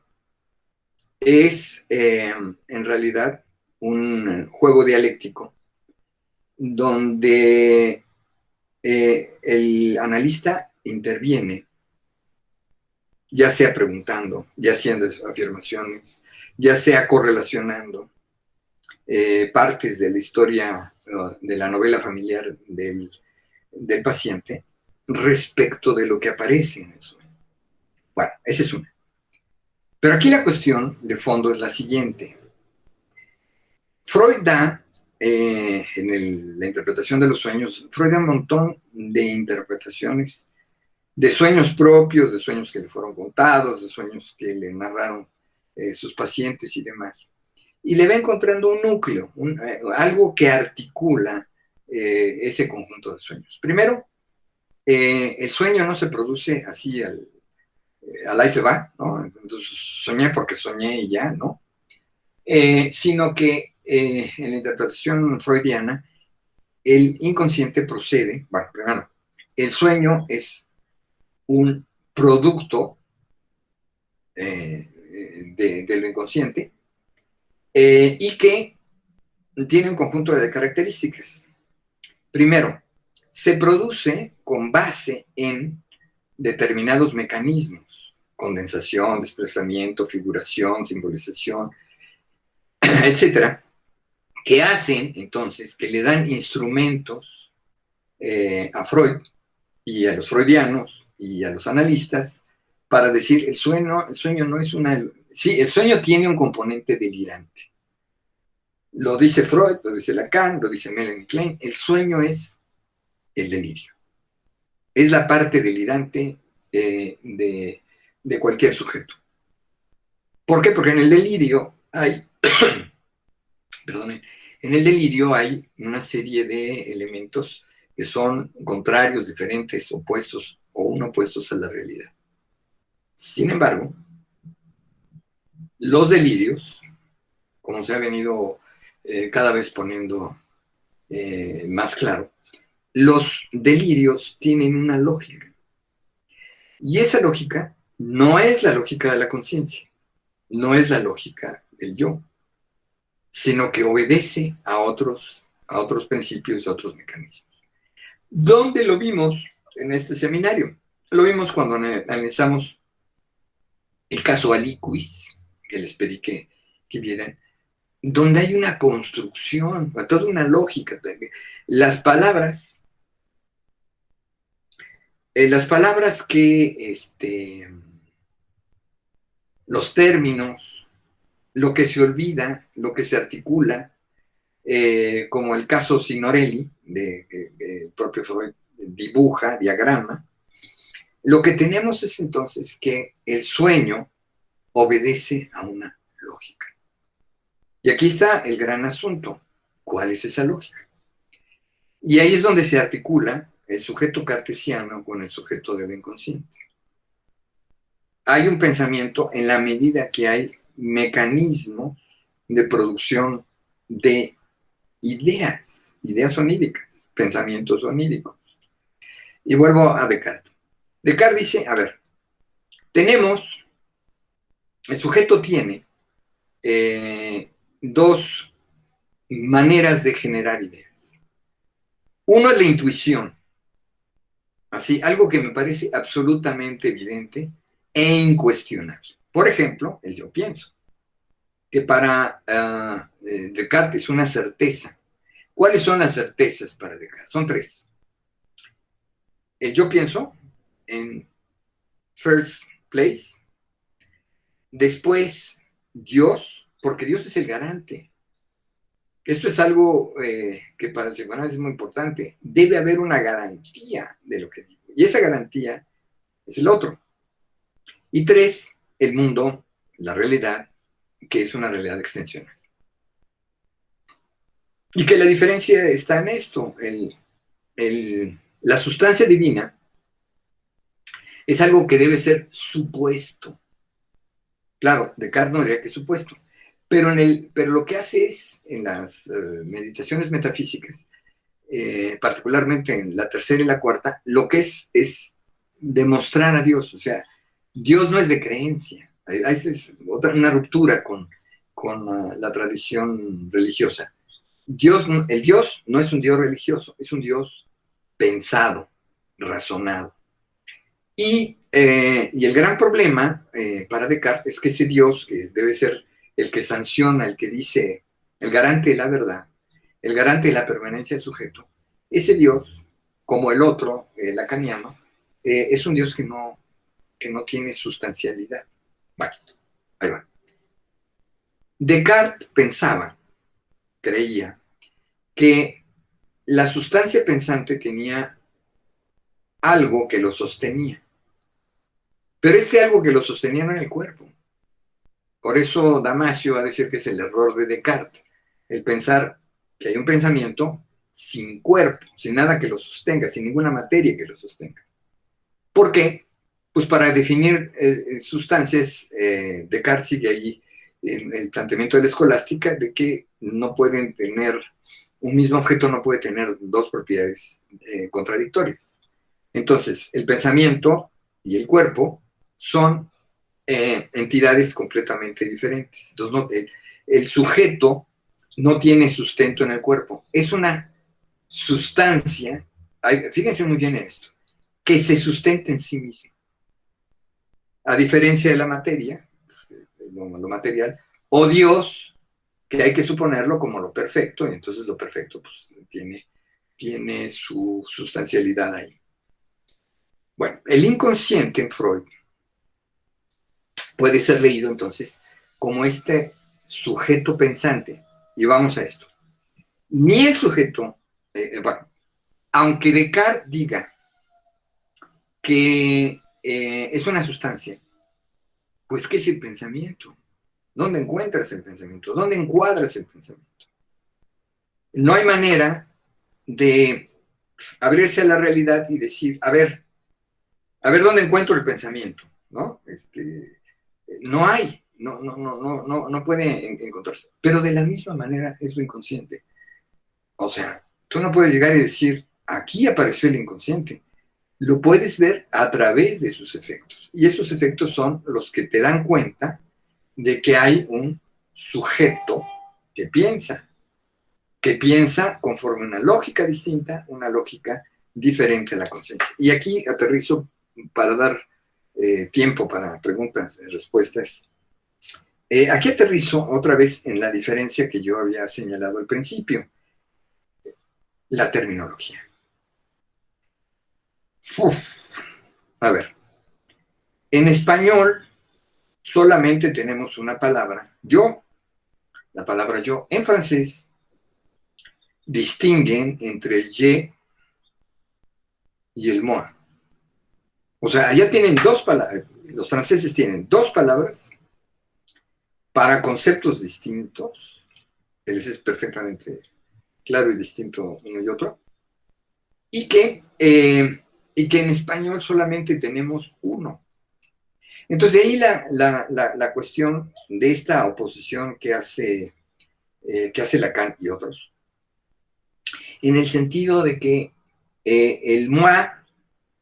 es en realidad un juego dialéctico donde el analista interviene, ya sea preguntando, ya haciendo afirmaciones, ya sea correlacionando partes de la historia de la novela familiar del paciente respecto de lo que aparece en el sueño. Bueno, esa es una. Pero aquí la cuestión de fondo es la siguiente. Freud da, la interpretación de los sueños, Freud da un montón de interpretaciones de sueños propios, de sueños que le fueron contados, de sueños que le narraron sus pacientes y demás. Y le va encontrando un núcleo, algo que articula ese conjunto de sueños. Primero, el sueño no se produce así al ahí se va, ¿no? Entonces soñé porque soñé y ya, ¿no? Sino que en la interpretación freudiana, el inconsciente procede, bueno, primero, el sueño es un producto de lo inconsciente y que tiene un conjunto de características. Primero, se produce con base en determinados mecanismos, condensación, desplazamiento, figuración, simbolización, etcétera, que hacen entonces que le dan instrumentos a Freud y a los freudianos y a los analistas para decir el sueño no es una... Sí, el sueño tiene un componente delirante. Lo dice Freud, lo dice Lacan, lo dice Melanie Klein, el sueño es el delirio. Es la parte delirante de cualquier sujeto. ¿Por qué? Porque en el delirio hay, en el delirio hay una serie de elementos que son contrarios, diferentes, opuestos o no opuestos a la realidad. Sin embargo, los delirios, como se ha venido cada vez poniendo más claro, los delirios tienen una lógica. Y esa lógica no es la lógica de la conciencia, no es la lógica del yo, sino que obedece a otros principios, a otros mecanismos. ¿Dónde lo vimos en este seminario? Lo vimos cuando analizamos el caso Aliquis, que les pedí que vieran, donde hay una construcción, toda una lógica. Las palabras que, los términos, lo que se olvida, lo que se articula, como el caso Signorelli, el propio Freud dibuja, diagrama, lo que tenemos es entonces que el sueño obedece a una lógica. Y aquí está el gran asunto. ¿Cuál es esa lógica? Y ahí es donde se articula el sujeto cartesiano con el sujeto del inconsciente. Hay un pensamiento en la medida que hay mecanismos de producción de ideas oníricas, pensamientos oníricos. Y vuelvo a Descartes. Descartes dice, a ver, el sujeto tiene dos maneras de generar ideas. Uno es la intuición, así, algo que me parece absolutamente evidente e incuestionable. Por ejemplo, el yo pienso, que para Descartes es una certeza. ¿Cuáles son las certezas para Descartes? Son tres. El yo pienso, en first place. Después, Dios, porque Dios es el garante. Esto es algo que para el psicoanálisis es muy importante. Debe haber una garantía de lo que digo. Y esa garantía es el otro. Y tres, el mundo, la realidad, que es una realidad extensional. Y que la diferencia está en esto. La sustancia divina es algo que debe ser supuesto. Claro, Descartes no diría que es supuesto. Pero lo que hace es, en las meditaciones metafísicas, particularmente en la tercera y la cuarta, lo que es demostrar a Dios. O sea, Dios no es de creencia. Esta es una ruptura con la tradición religiosa. El Dios no es un Dios religioso, es un Dios pensado, razonado. Y el gran problema para Descartes es que ese Dios, que debe ser el que sanciona, el que dice, el garante de la verdad, el garante de la permanencia del sujeto, ese Dios, como el otro, lacaniano, es un Dios que no tiene sustancialidad. Bueno, ahí va. Descartes creía, que la sustancia pensante tenía algo que lo sostenía. Pero algo que lo sostenía no era el cuerpo. Por eso Damasio va a decir que es el error de Descartes, el pensar que hay un pensamiento sin cuerpo, sin nada que lo sostenga, sin ninguna materia que lo sostenga. ¿Por qué? Pues para definir sustancias, Descartes sigue ahí el planteamiento de la escolástica de que no pueden tener, un mismo objeto no puede tener dos propiedades contradictorias. Entonces, el pensamiento y el cuerpo son entidades completamente diferentes. Entonces, el sujeto no tiene sustento en el cuerpo. Es una sustancia, fíjense muy bien en esto, que se sustenta en sí mismo. A diferencia de la materia, lo material, o Dios, que hay que suponerlo como lo perfecto, y entonces lo perfecto pues, tiene su sustancialidad ahí. Bueno, el inconsciente en Freud puede ser leído entonces como este sujeto pensante. Y vamos a esto. Ni el sujeto, bueno, aunque Descartes diga que es una sustancia, pues ¿qué es el pensamiento? ¿Dónde encuentras el pensamiento? ¿Dónde encuadras el pensamiento? No hay manera de abrirse a la realidad y decir, a ver dónde encuentro el pensamiento, ¿no? No hay no puede encontrarse. Pero de la misma manera es lo inconsciente. O sea, tú no puedes llegar y decir, aquí apareció el inconsciente. Lo puedes ver a través de sus efectos. Y esos efectos son los que te dan cuenta de que hay un sujeto que piensa conforme a una lógica distinta, una lógica diferente a la conciencia. Y aquí aterrizo para dar tiempo para preguntas y respuestas. Aquí aterrizo otra vez en la diferencia que yo había señalado al principio, la terminología. Uf. A ver, en español solamente tenemos una palabra, yo, la palabra yo. En francés distinguen entre el je y el moi. O sea, allá tienen dos palabras, los franceses tienen dos palabras para conceptos distintos, les es perfectamente claro y distinto uno y otro, y que en español solamente tenemos uno. Entonces, de ahí la cuestión de esta oposición que hace Lacan y otros, en el sentido de que el moi,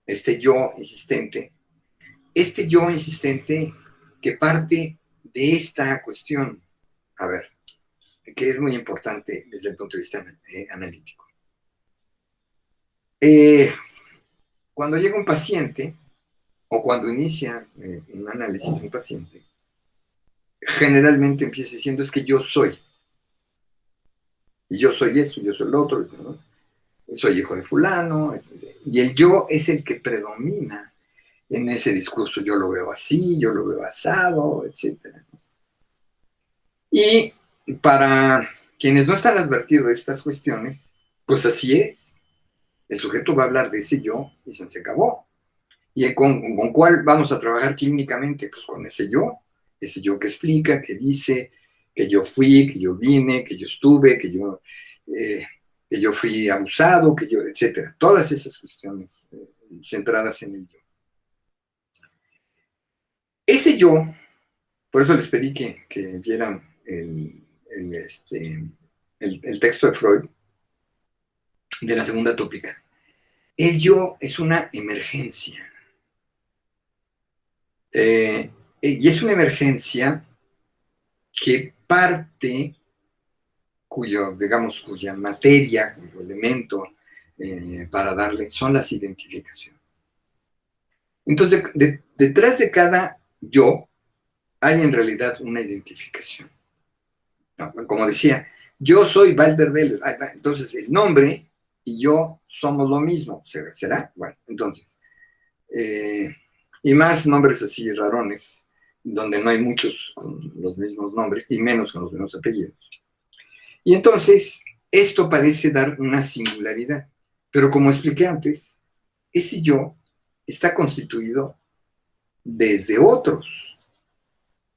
este yo insistente que parte de esta cuestión, a ver, que es muy importante desde el punto de vista analítico. Cuando llega un paciente, o cuando inicia un análisis un paciente, generalmente empieza diciendo, es que yo soy. Y yo soy esto, yo soy el otro, ¿no? Soy hijo de fulano, y el yo es el que predomina en ese discurso. Yo lo veo así, yo lo veo asado, etc. Y para quienes no están advertidos de estas cuestiones, pues así es. El sujeto va a hablar de ese yo y se acabó. ¿Y con cuál vamos a trabajar clínicamente? Pues con ese yo que explica, que dice, que yo fui, que yo vine, que yo estuve, que yo fui abusado, etcétera. Todas esas cuestiones centradas en el yo. Ese yo, por eso les pedí que vieran el texto de Freud, de la segunda tópica. El yo es una emergencia. Y es una emergencia que parte, cuya materia, cuyo elemento para darle, son las identificaciones. Entonces, detrás de cada yo hay en realidad una identificación. ¿No? Como decía, yo soy Walter Beller. Entonces, el nombre y yo somos lo mismo. ¿Será? Bueno, entonces, y más nombres así rarones, donde no hay muchos con los mismos nombres y menos con los mismos apellidos. Y entonces, esto parece dar una singularidad. Pero como expliqué antes, ese yo está constituido desde otros.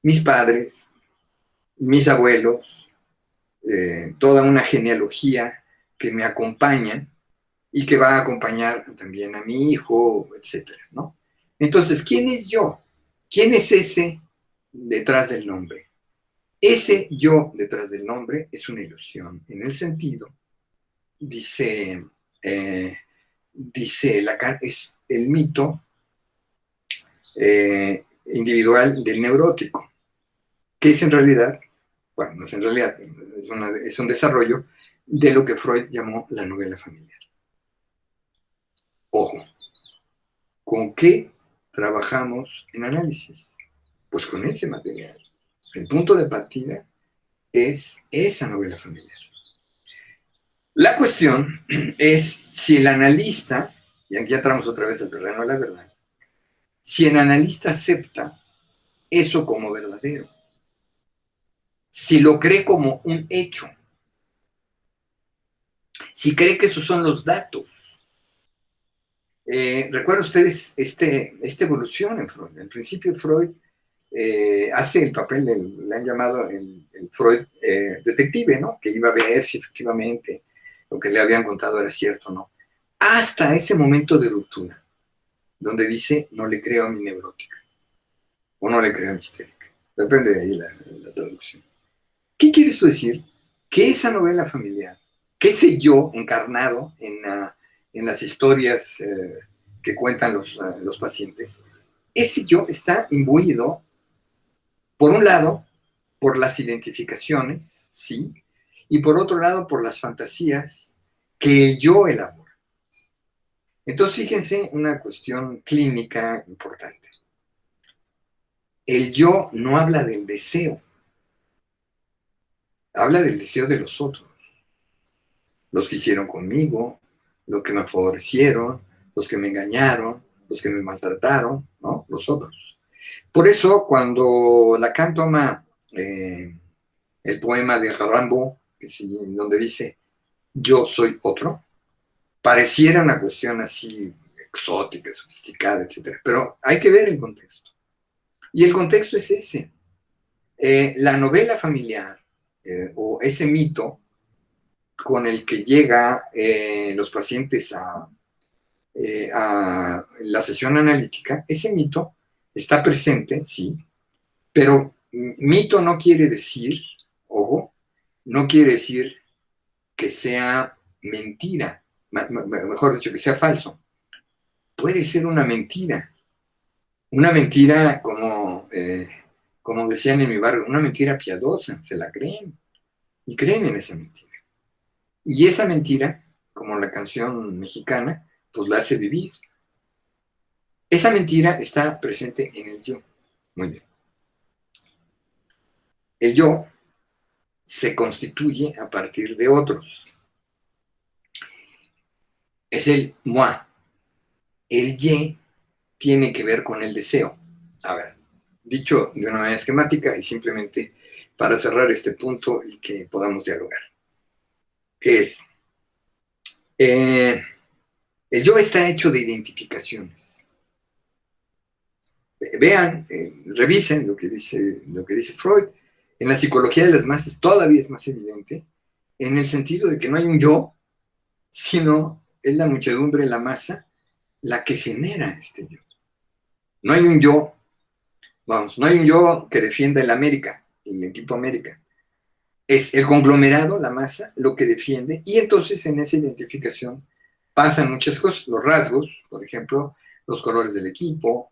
Mis padres, mis abuelos, toda una genealogía que me acompaña y que va a acompañar también a mi hijo, etcétera, ¿no? Entonces, ¿quién es yo? ¿Quién es ese detrás del nombre? Ese yo detrás del nombre es una ilusión, en el sentido, dice Lacan, es el mito individual del neurótico, que es en realidad, bueno, no es en realidad, es un desarrollo de lo que Freud llamó la novela familiar. Ojo, ¿con qué trabajamos en análisis? Pues con ese material. El punto de partida es esa novela familiar. La cuestión es si el analista, y aquí entramos otra vez al terreno de la verdad, si el analista acepta eso como verdadero, si lo cree como un hecho, si cree que esos son los datos. Recuerden ustedes esta evolución en Freud. En principio Freud hace el papel le han llamado el Freud detective, ¿no? Que iba a ver si efectivamente lo que le habían contado era cierto o no. Hasta ese momento de ruptura, donde dice, no le creo a mi neurótica, o no le creo a mi histérica. Depende de ahí la traducción. ¿Qué quieres tú decir? Que esa novela familiar, que ese yo encarnado en las historias que cuentan los pacientes, ese yo está imbuido, por un lado, por las identificaciones, sí, y por otro lado, por las fantasías que el yo elabora. Entonces, fíjense una cuestión clínica importante. El yo no habla del deseo, habla del deseo de los otros, los que hicieron conmigo, los que me favorecieron, los que me engañaron, los que me maltrataron, ¿no? Los otros. Por eso, cuando Lacan toma el poema de Rimbaud, donde dice, yo soy otro, pareciera una cuestión así exótica, sofisticada, etcétera, pero hay que ver el contexto. Y el contexto es ese. La novela familiar o ese mito con el que llega los pacientes a la sesión analítica, ese mito está presente, sí, pero mito no quiere decir, ojo, no quiere decir que sea mentira, mejor dicho, que sea falso. Puede ser una mentira como decían en mi barrio, una mentira piadosa, se la creen y creen en esa mentira. Y esa mentira, como la canción mexicana, pues la hace vivir. Esa mentira está presente en el yo. Muy bien. El yo se constituye a partir de otros. Es el moi. El ye tiene que ver con el deseo. A ver, dicho de una manera esquemática y simplemente para cerrar este punto y que podamos dialogar. Es, el yo está hecho de identificaciones. Vean, revisen lo que dice Freud. En la psicología de las masas todavía es más evidente, en el sentido de que no hay un yo, sino es la muchedumbre, la masa, la que genera este yo. No hay un yo, vamos, no hay un yo que defienda el América, el equipo América. Es el conglomerado, la masa, lo que defiende, y entonces en esa identificación pasan muchas cosas, los rasgos, por ejemplo, los colores del equipo,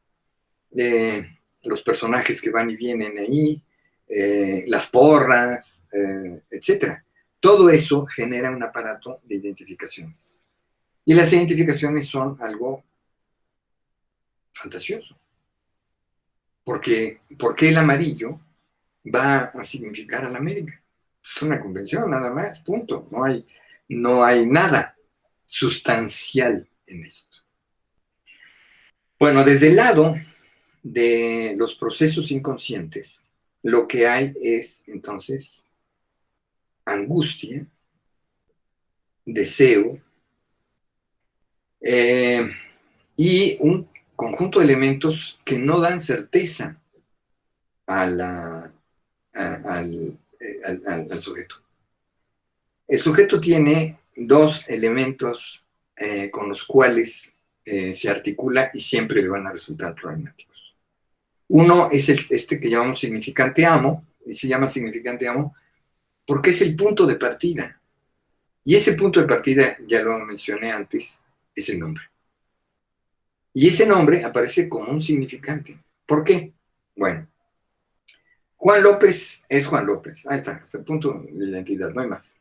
los personajes que van y vienen ahí, las porras, etcétera. Todo eso genera un aparato de identificaciones. Y las identificaciones son algo fantasioso. Porque el amarillo va a significar a la América. Es una convención, nada más, punto. No hay nada sustancial en esto. Bueno, desde el lado de los procesos inconscientes, lo que hay es entonces angustia, deseo y un conjunto de elementos que no dan certeza al sujeto. El sujeto tiene dos elementos con los cuales se articula y siempre le van a resultar problemáticos. Uno es este que llamamos significante amo, y se llama significante amo porque es el punto de partida. Y ese punto de partida, ya lo mencioné antes, es el nombre. Y ese nombre aparece como un significante. ¿Por qué? Bueno, Juan López es Juan López. Ahí está, hasta el punto de identidad, no hay más.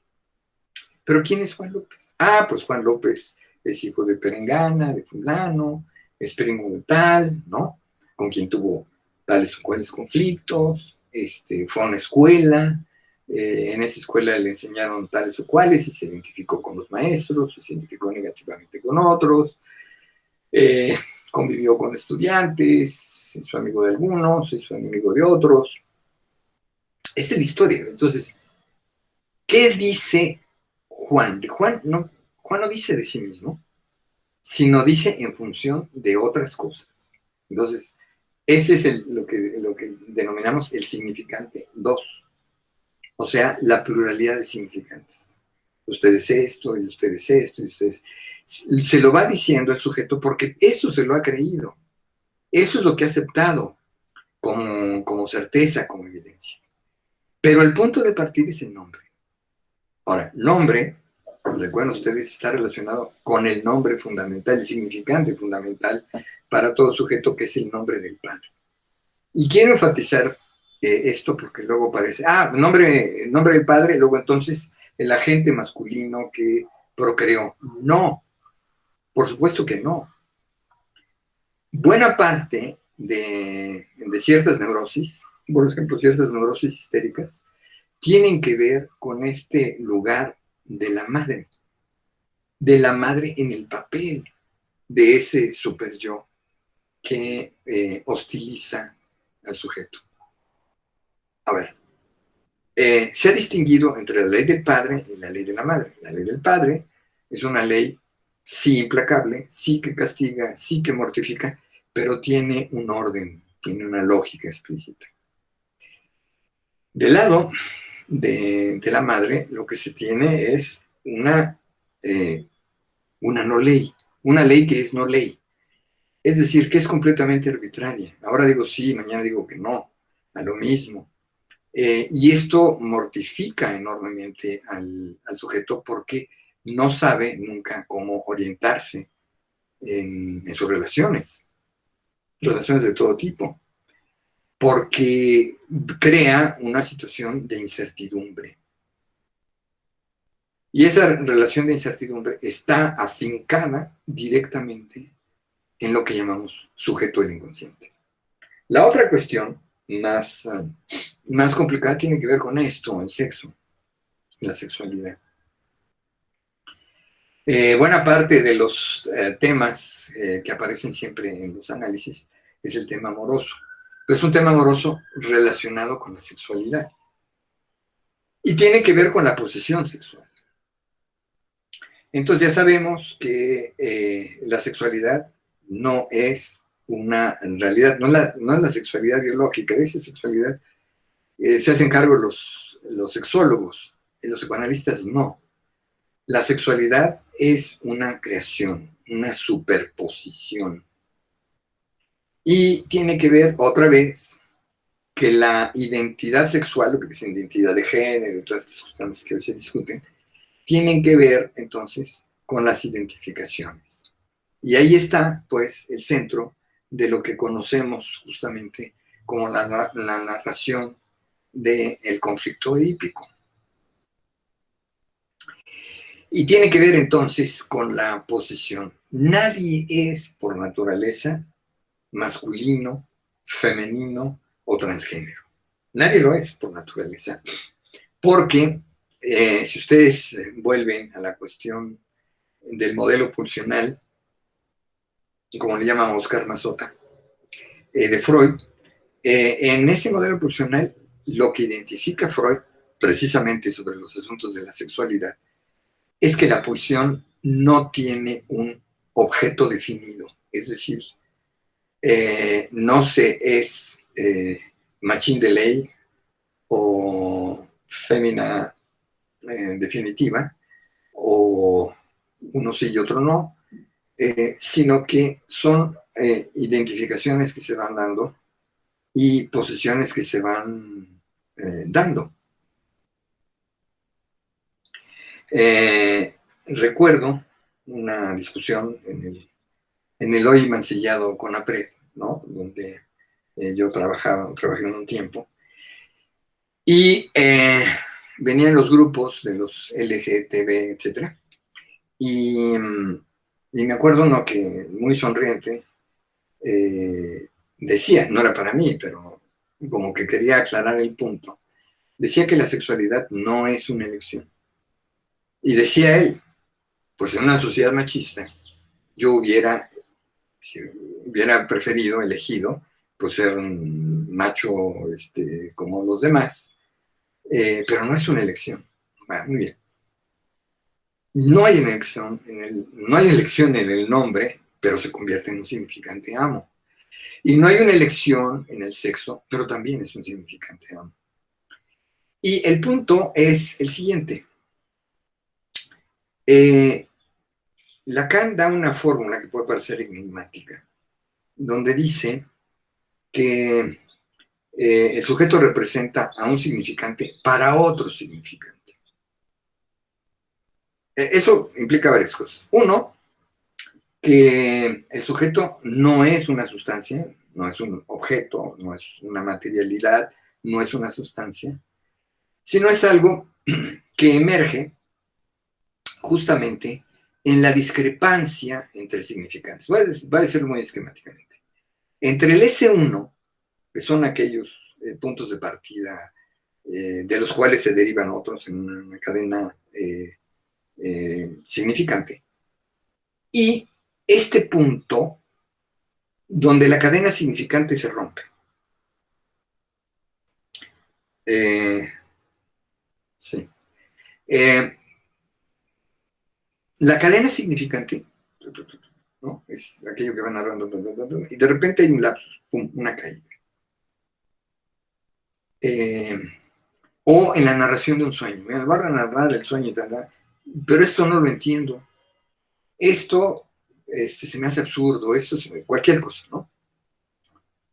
¿Pero quién es Juan López? Ah, pues Juan López es hijo de Perengana, de fulano, es primo de tal, ¿no? Con quien tuvo tales o cuales conflictos, fue a una escuela, en esa escuela le enseñaron tales o cuales y se identificó con los maestros, se identificó negativamente con otros, convivió con estudiantes, es su amigo de algunos, es su enemigo de otros. Esta es la historia. Entonces, ¿qué dice Juan? Juan no dice de sí mismo, sino dice en función de otras cosas. Entonces, ese es lo que denominamos el significante 2. O sea, la pluralidad de significantes. Ustedes esto, y ustedes esto, y ustedes... Se lo va diciendo el sujeto porque eso se lo ha creído. Eso es lo que ha aceptado. como certeza, como evidencia. Pero el punto de partida es el nombre. Ahora, nombre, recuerden ustedes, está relacionado con el nombre fundamental, el significante fundamental para todo sujeto, que es el nombre del Padre. Y quiero enfatizar esto porque luego parece, nombre del Padre, luego entonces el agente masculino que procreó. No, por supuesto que no. Buena parte de ciertas neurosis, por ejemplo, ciertas neurosis histéricas, tienen que ver con este lugar de la madre en el papel de ese super yo que hostiliza al sujeto. A ver, se ha distinguido entre la ley del padre y la ley de la madre. La ley del padre es una ley sí implacable, sí que castiga, sí que mortifica, pero tiene un orden, tiene una lógica explícita. Del lado de la madre, lo que se tiene es una no ley, una ley que es no ley. Es decir, que es completamente arbitraria. Ahora digo sí, mañana digo que no, a lo mismo. Y esto mortifica enormemente al sujeto porque no sabe nunca cómo orientarse en sus relaciones de todo tipo, porque crea una situación de incertidumbre. Y esa relación de incertidumbre está afincada directamente en lo que llamamos sujeto del inconsciente. La otra cuestión más complicada tiene que ver con esto, el sexo, la sexualidad. Buena parte de los temas que aparecen siempre en los análisis es el tema amoroso. Pero es un tema amoroso relacionado con la sexualidad. Y tiene que ver con la posesión sexual. Entonces ya sabemos que la sexualidad no es en realidad, no es la sexualidad biológica, de esa sexualidad se hacen cargo los sexólogos, los psicoanalistas no. La sexualidad es una creación, una superposición. Y tiene que ver, otra vez, que la identidad sexual, lo que dicen identidad de género y todas estas cuestiones que hoy se discuten, tienen que ver, entonces, con las identificaciones. Y ahí está, pues, el centro de lo que conocemos justamente como la narración del conflicto edípico. Y tiene que ver entonces con la posesión. Nadie es por naturaleza masculino, femenino o transgénero. Nadie lo es por naturaleza. Porque si ustedes vuelven a la cuestión del modelo pulsional, como le llama Oscar Mazota, de Freud, en ese modelo pulsional lo que identifica Freud precisamente sobre los asuntos de la sexualidad es que la pulsión no tiene un objeto definido, es decir, no se es machine de ley o fémina definitiva, o uno sí y otro no, sino que son identificaciones que se van dando y posiciones que se van dando. Recuerdo una discusión en el hoy mancillado CONAPRED, ¿no? Donde yo trabajé en un tiempo, y venían los grupos de los LGTB, etc. Y me acuerdo uno que, muy sonriente, decía, no era para mí, pero como que quería aclarar el punto, decía que la sexualidad no es una elección. Y decía él, pues en una sociedad machista, yo hubiera preferido, elegido, pues ser un macho como los demás, pero no es una elección. Bueno, muy bien. No hay elección en el nombre, pero se convierte en un significante amo. Y no hay una elección en el sexo, pero también es un significante amo. Y el punto es el siguiente. Lacan da una fórmula que puede parecer enigmática, donde dice que el sujeto representa a un significante para otro significante. Eso implica varias cosas. Uno, que el sujeto no es una sustancia, no es un objeto, no es una materialidad, no es una sustancia, sino es algo que emerge justamente en la discrepancia entre significantes. Voy a decirlo muy esquemáticamente. Entre el S1, que son aquellos puntos de partida de los cuales se derivan otros en una cadena significante, y este punto donde la cadena significante se rompe. Sí. La cadena significante, ¿no? Es aquello que va narrando, y de repente hay un lapsus, pum, una caída. O en la narración de un sueño. Me va a narrar el sueño, pero esto no lo entiendo. Esto se me hace absurdo, cualquier cosa, ¿no?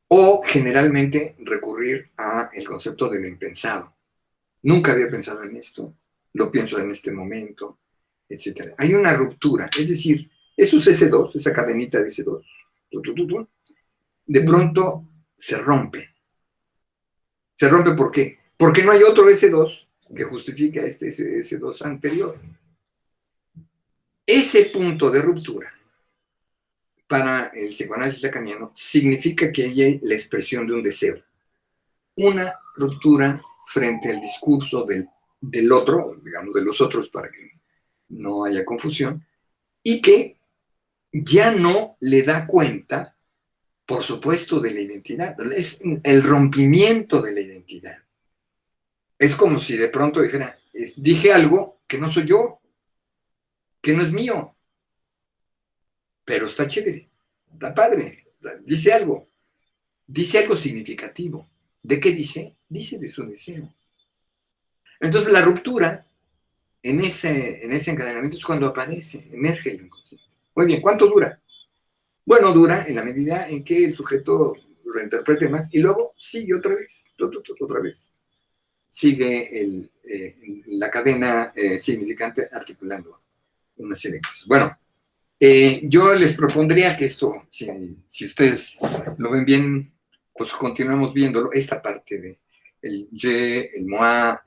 O generalmente recurrir al concepto de lo impensado. Nunca había pensado en esto, lo pienso en este momento, etc. Hay una ruptura, es decir, esos S2, esa cadenita de S2, de pronto se rompe. ¿Se rompe por qué? Porque no hay otro S2 que justifique a este S2 anterior. Ese punto de ruptura para el psicoanálisis lacaniano significa que hay la expresión de un deseo, una ruptura frente al discurso del otro, digamos de los otros para que no haya confusión, y que ya no le da cuenta, por supuesto, de la identidad. Es el rompimiento de la identidad. Es como si de pronto dijera, dije algo que no soy yo, que no es mío, pero está chévere, está padre, dice algo significativo. ¿De qué dice? Dice de su deseo. Entonces la ruptura en ese encadenamiento es cuando aparece, emerge el inconsciente. Muy bien, ¿cuánto dura? Bueno, dura en la medida en que el sujeto reinterprete más y luego sigue otra vez, otra vez. Sigue la cadena significante articulando una serie de cosas. Bueno, yo les propondría que esto, si ustedes lo ven bien, pues continuemos viéndolo, esta parte de el je, el moi,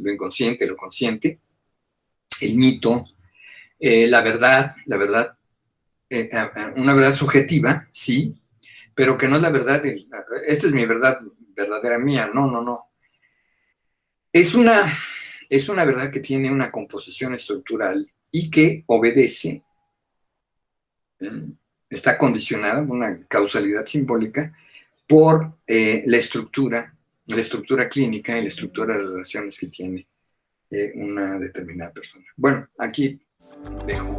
lo inconsciente, lo consciente, el mito, la verdad, una verdad subjetiva, sí, pero que no es la verdad, esta es mi verdad verdadera mía, no. Es una verdad que tiene una composición estructural y que obedece, está condicionada, una causalidad simbólica, por la estructura clínica y la estructura de relaciones que tiene una determinada persona. Bueno, aquí dejo